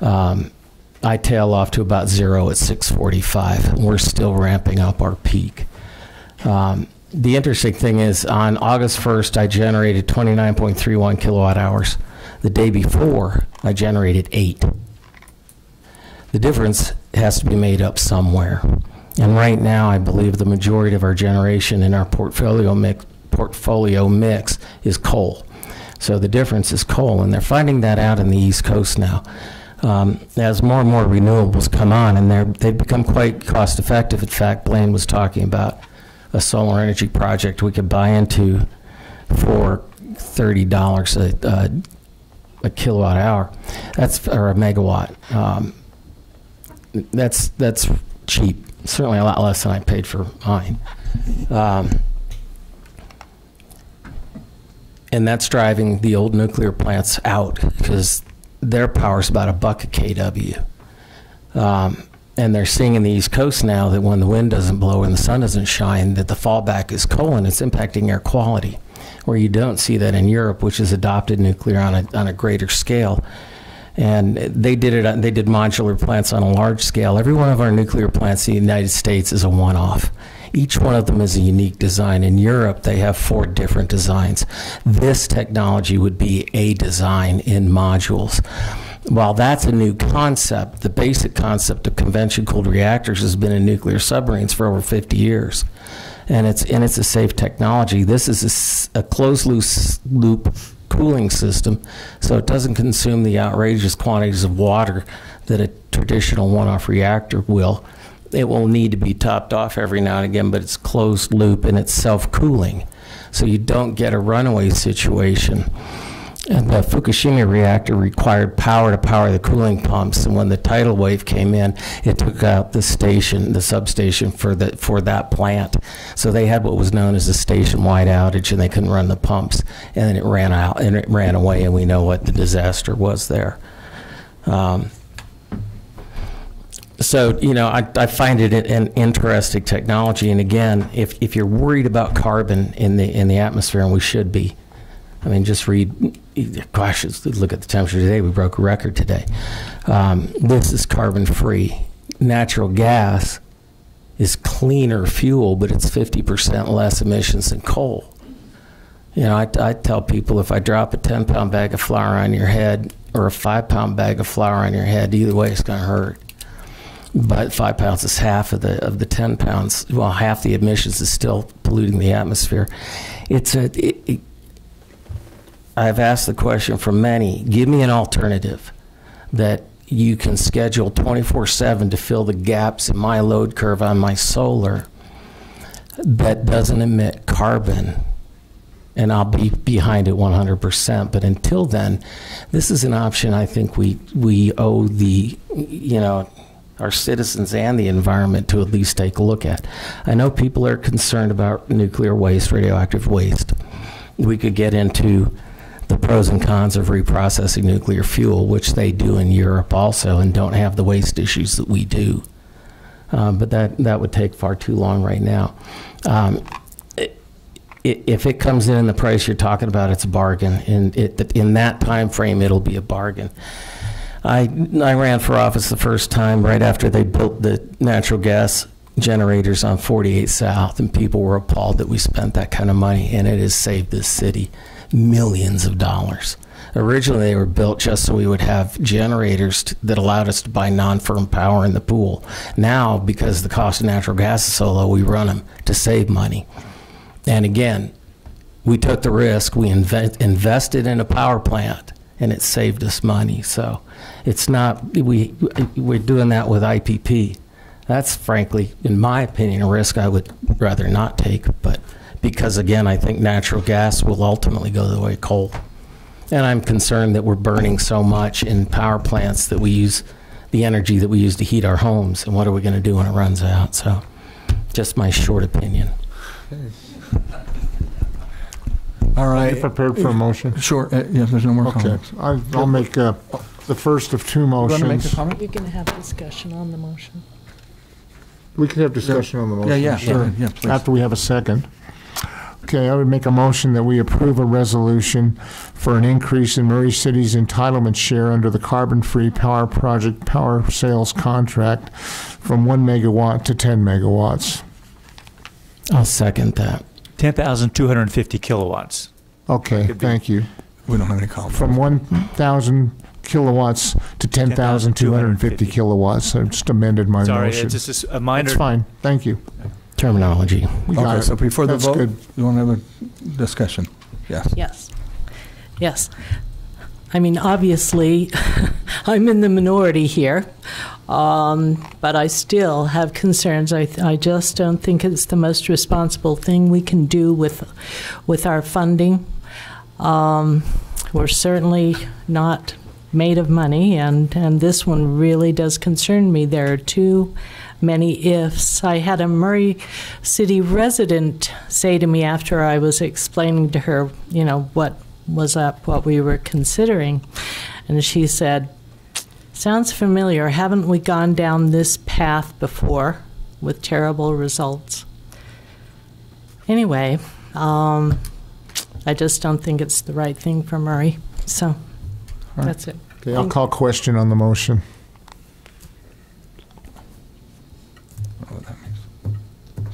E: I tail off to about 0 at 6:45. We're still ramping up our peak. The interesting thing is on August 1st, I generated 29.31 kilowatt hours. The day before, I generated 8. The difference has to be made up somewhere. And right now, I believe the majority of our generation in our portfolio mix is coal. So the difference is coal, and they're finding that out in the East Coast now. As more and more renewables come on, and they've become quite cost effective. In fact, Blaine was talking about a solar energy project we could buy into for $30 a kilowatt hour. Or a megawatt. That's cheap. Certainly a lot less than I paid for mine. And that's driving the old nuclear plants out because their power is about $1 a kW. And they're seeing in the East Coast now that when the wind doesn't blow and the sun doesn't shine, that the fallback is coal, and it's impacting air quality, where you don't see that in Europe, which has adopted nuclear on a greater scale. And they did modular plants on a large scale. Every one of our nuclear plants in the United States is a one-off. Each one of them is a unique design. In Europe, they have 4 different designs. This technology would be a design in modules. While that's a new concept, the basic concept of convection-cooled reactors has been in nuclear submarines for over 50 years. And it's a safe technology. This is a closed-loop cooling system, so it doesn't consume the outrageous quantities of water that a traditional one-off reactor will. It will need to be topped off every now and again, but it's closed loop and it's self-cooling, so you don't get a runaway situation. And the Fukushima reactor required power to power the cooling pumps, and when the tidal wave came in, it took out the substation for that plant. So they had what was known as a station-wide outage, and they couldn't run the pumps, and then it ran out and it ran away, and we know what the disaster was there. So, I find it an interesting technology, and again, if you're worried about carbon in the atmosphere, and we should be, I mean, just read. Gosh, look at the temperature today. We broke a record today. This is carbon-free. Natural gas is cleaner fuel, but it's 50% less emissions than coal. I tell people if I drop a 10-pound bag of flour on your head or a 5-pound bag of flour on your head, either way it's going to hurt. But 5 pounds is half of the 10 pounds. Well, half the emissions is still polluting the atmosphere. I've asked the question for many, give me an alternative that you can schedule 24/7 to fill the gaps in my load curve on my solar that doesn't emit carbon, and I'll be behind it 100%. But until then, this is an option I think we owe the, our citizens and the environment to at least take a look at. I know people are concerned about nuclear waste, radioactive waste. We could get into the pros and cons of reprocessing nuclear fuel, which they do in Europe also, and don't have the waste issues that we do. But that would take far too long right now. If it comes in the price you're talking about, it's a bargain. And in that time frame, it'll be a bargain. I ran for office the first time right after they built the natural gas generators on 48 South, and people were appalled that we spent that kind of money, and it has saved this city millions of dollars. Originally, they were built just so we would have generators that allowed us to buy non-firm power in the pool. Now, because the cost of natural gas is so low, we run them to save money. And again, we took the risk. We invested in a power plant, and it saved us money. So it's not, we're doing that with IPP. That's frankly, in my opinion, a risk I would rather not take. But because again, I think natural gas will ultimately go the way of coal. And I'm concerned that we're burning so much in power plants that we use the energy that we use to heat our homes. And what are we going to do when it runs out? So just my short opinion.
N: Okay.
A: All right.
N: Are you prepared for a motion?
A: Sure. Yes, there's no more comments.
N: I'll make the first of two motions.
A: You want to make a comment?
M: You can have discussion on the motion.
N: We can have discussion on the motion.
A: Yeah,
N: sure.
A: Yeah, please.
N: After we have a second. Okay, I would make a motion that we approve a resolution for an increase in Murray City's entitlement share under the carbon-free power project power sales contract from 1 megawatt to 10 megawatts.
E: I'll second that.
P: 10,250 kilowatts.
N: Okay, thank you.
A: We don't have any comments.
N: From 1,000 kilowatts to 10,250 kilowatts. I just amended my
P: Sorry,
N: motion.
P: it's just a minor.
N: That's fine. Thank you.
E: Terminology.
N: We got
A: Okay,
N: it.
A: so before the
N: That's
A: vote,
N: good.
A: you want to have a discussion? Yes.
M: Yes. Yes. I mean, obviously, I'm in the minority here, but I still have concerns. I just don't think it's the most responsible thing we can do with our funding. We're certainly not made of money, and this one really does concern me. There are too many ifs. I had a Murray City resident say to me after I was explaining to her, what was up, what we were considering, and she said, "Sounds familiar. Haven't we gone down this path before with terrible results?" Anyway, I just don't think it's the right thing for Murray. So that's it.
N: Okay, I'll call question on the motion.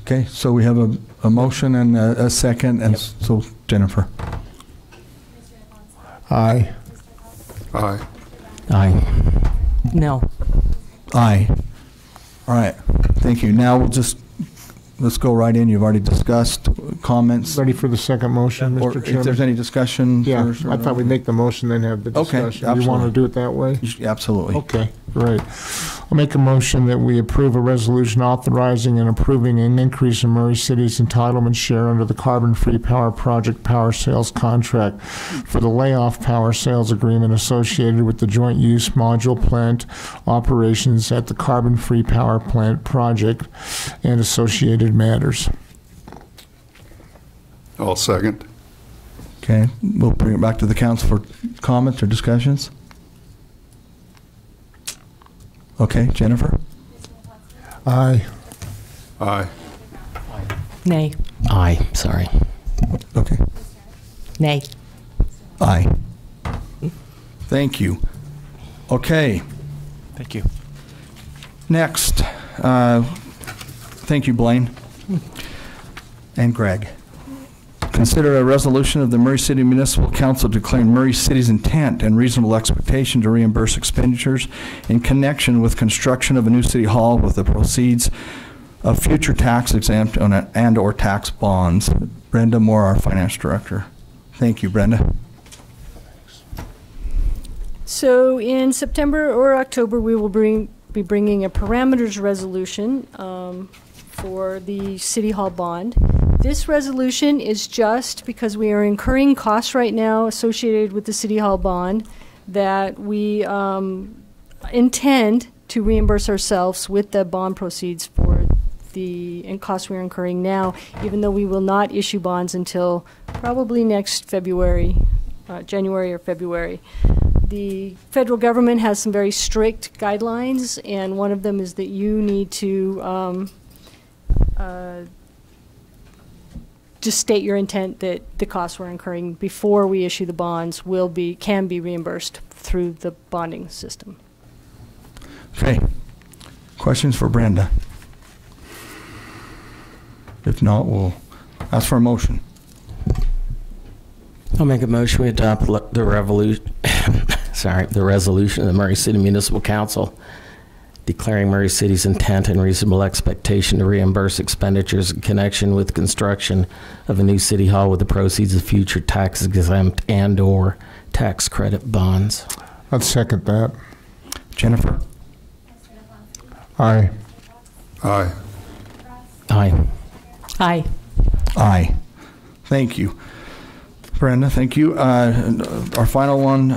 A: Okay, so we have a motion and a second, and so Jennifer.
N: Aye.
F: Aye.
E: Aye.
M: No.
A: Aye. All right, thank you. Now let's go right in. You've already discussed comments.
N: Ready for the second motion,
A: Or
N: Mr.
A: if
N: Chairman?
A: there's any discussion.
N: Yeah,
A: first or
N: I thought we'd make the motion, then have the
A: Okay,
N: discussion.
A: absolutely.
N: You want to do it that way?
A: Absolutely.
N: Okay, great. I'll make a motion that we approve a resolution authorizing and approving an increase in Murray City's entitlement share under the carbon-free power project power sales contract for the layoff power sales agreement associated with the joint use module plant operations at the carbon-free power plant project and associated matters.
F: I'll second.
A: Okay, we'll bring it back to the council for comments or discussions. Okay, Jennifer?
N: Aye.
F: Aye.
M: Nay.
E: Aye. Sorry.
A: Okay.
M: Nay.
A: Aye. Thank you. Okay,
P: Thank you.
A: next. Thank you, Blaine. And Greg. Consider a resolution of the Murray City Municipal Council declaring Murray City's intent and reasonable expectation to reimburse expenditures in connection with construction of a new city hall with the proceeds of future tax exempt and or tax bonds. Brenda Moore, our finance director. Thank you, Brenda.
H: So in September or October, we will be bringing a parameters resolution for the City Hall bond. This resolution is just because we are incurring costs right now associated with the City Hall bond that we intend to reimburse ourselves with the bond proceeds for the costs we're incurring now, even though we will not issue bonds until probably next February, January or February. The federal government has some very strict guidelines, and one of them is that you need to just state your intent that the costs we're incurring before we issue the bonds can be reimbursed through the bonding system.
A: Okay. Questions for Brenda? If not, we'll ask for a motion.
E: I'll make a motion we adopt the resolution of the Murray City Municipal Council declaring Murray City's intent and reasonable expectation to reimburse expenditures in connection with construction of a new city hall with the proceeds of future tax-exempt and/or tax credit bonds.
N: I'd second that.
A: Jennifer?
N: Aye.
F: Aye.
E: Aye.
M: Aye.
A: Aye. Thank you. Brenda, thank you. Our final one,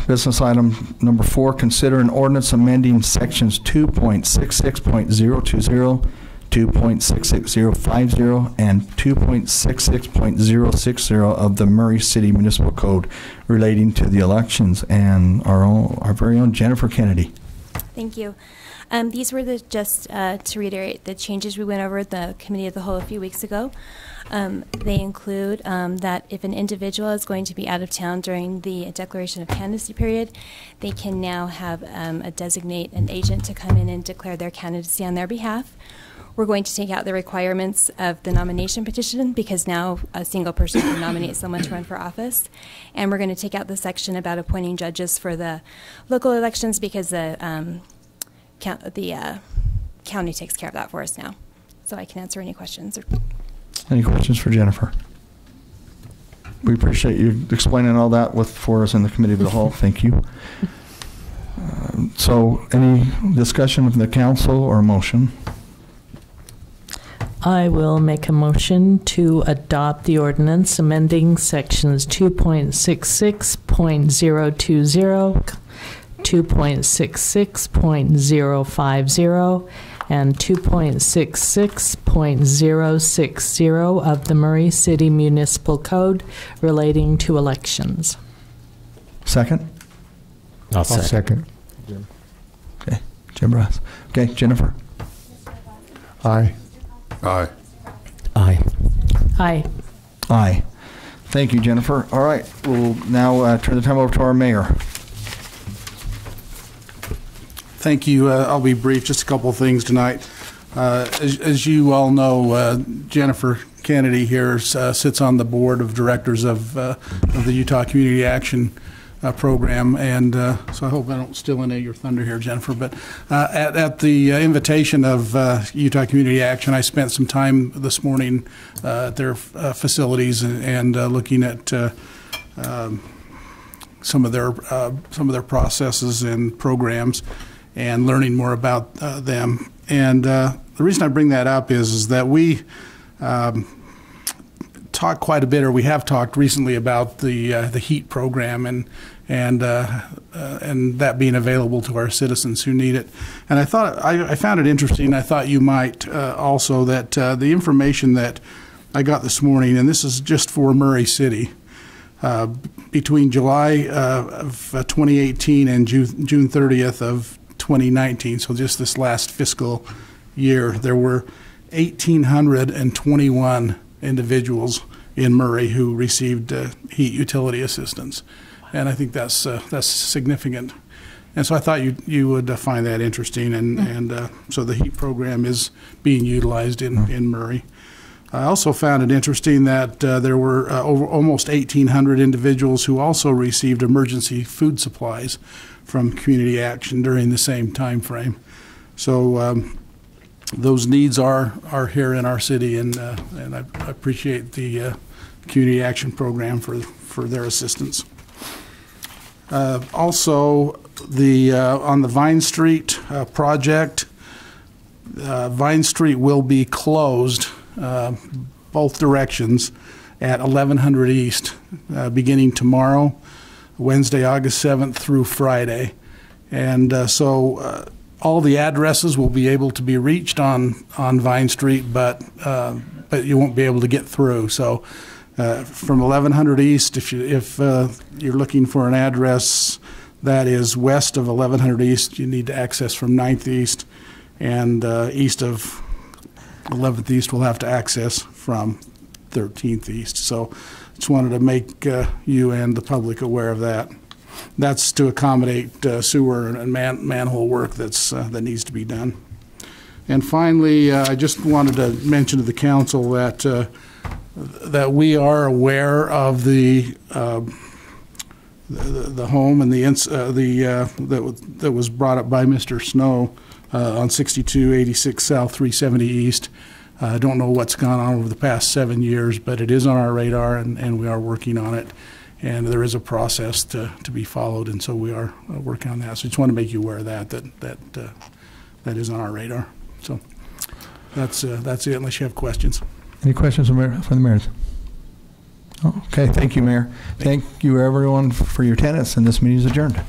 A: business item number 4, consider an ordinance amending sections 2.66.020, 2.66050, and 2.66.060 of the Murray City Municipal Code relating to the elections, and our very own Jennifer Kennedy.
Q: Thank you. These were just to reiterate the changes we went over at the Committee of the Whole a few weeks ago. They include that if an individual is going to be out of town during the declaration of candidacy period, they can now have designate an agent to come in and declare their candidacy on their behalf. We're going to take out the requirements of the nomination petition because now a single person can nominate someone to run for office. And we're going to take out the section about appointing judges for the local elections because the county takes care of that for us now. So I can answer any questions.
A: Any questions for Jennifer? We appreciate you explaining all that for us in the Committee of the Whole. Thank you. So any discussion with the council or motion?
M: I will make a motion to adopt the ordinance amending sections 2.66.020, 2.66.050, and 2.66.060 of the Murray City Municipal Code relating to elections.
A: Second?
E: I'll second.
A: Okay, Jim Ross. Okay, Jennifer?
N: Aye.
F: Aye.
E: Aye.
M: Aye.
A: Aye. Thank you, Jennifer. All right, we'll now turn the time over to our mayor.
G: Thank you. I'll be brief. Just a couple of things tonight. As you all know, Jennifer Kennedy here sits on the board of directors of the Utah Community Action Program, and so I hope I don't steal any of your thunder here, Jennifer. But at the invitation of Utah Community Action, I spent some time this morning at their facilities and looking at some of their processes and programs, and learning more about them. And the reason I bring that up is that we talk quite a bit, or we have talked recently about the HEAT program and that being available to our citizens who need it. And I thought I found it interesting. I thought you might also that the information that I got this morning, and this is just for Murray City, between July of 2018 and June 30th of 2019, so just this last fiscal year, there were 1,821 individuals in Murray who received heat utility assistance, and I think that's significant. And so I thought you would find that interesting, and so the heat program is being utilized in Murray. I also found it interesting that there were almost 1,800 individuals who also received emergency food supplies from Community Action during the same time frame. So those needs are here in our city, and I appreciate the Community Action Program for their assistance. Also, on the Vine Street project, Vine Street will be closed both directions at 1100 East beginning tomorrow, Wednesday, August 7th through Friday. And so all the addresses will be able to be reached on Vine Street, but you won't be able to get through. So from 1100 East, if you're looking for an address that is west of 1100 East, you need to access from 9th East, and east of 11th East will have to access from 13th East. So just wanted to make you and the public aware of that. That's to accommodate sewer and manhole work that needs to be done. And finally, I just wanted to mention to the council that we are aware of the home and that was brought up by Mr. Snow on 6286 South 370 East. I don't know what's gone on over the past 7 years, but it is on our radar, and we are working on it. And there is a process to be followed, and so we are working on that. So I just want to make you aware of that is on our radar. So that's it, unless you have questions.
A: Any questions from the mayors? Oh, okay, thank you, Mayor. Thank you, everyone, for your attendance, and this meeting is adjourned.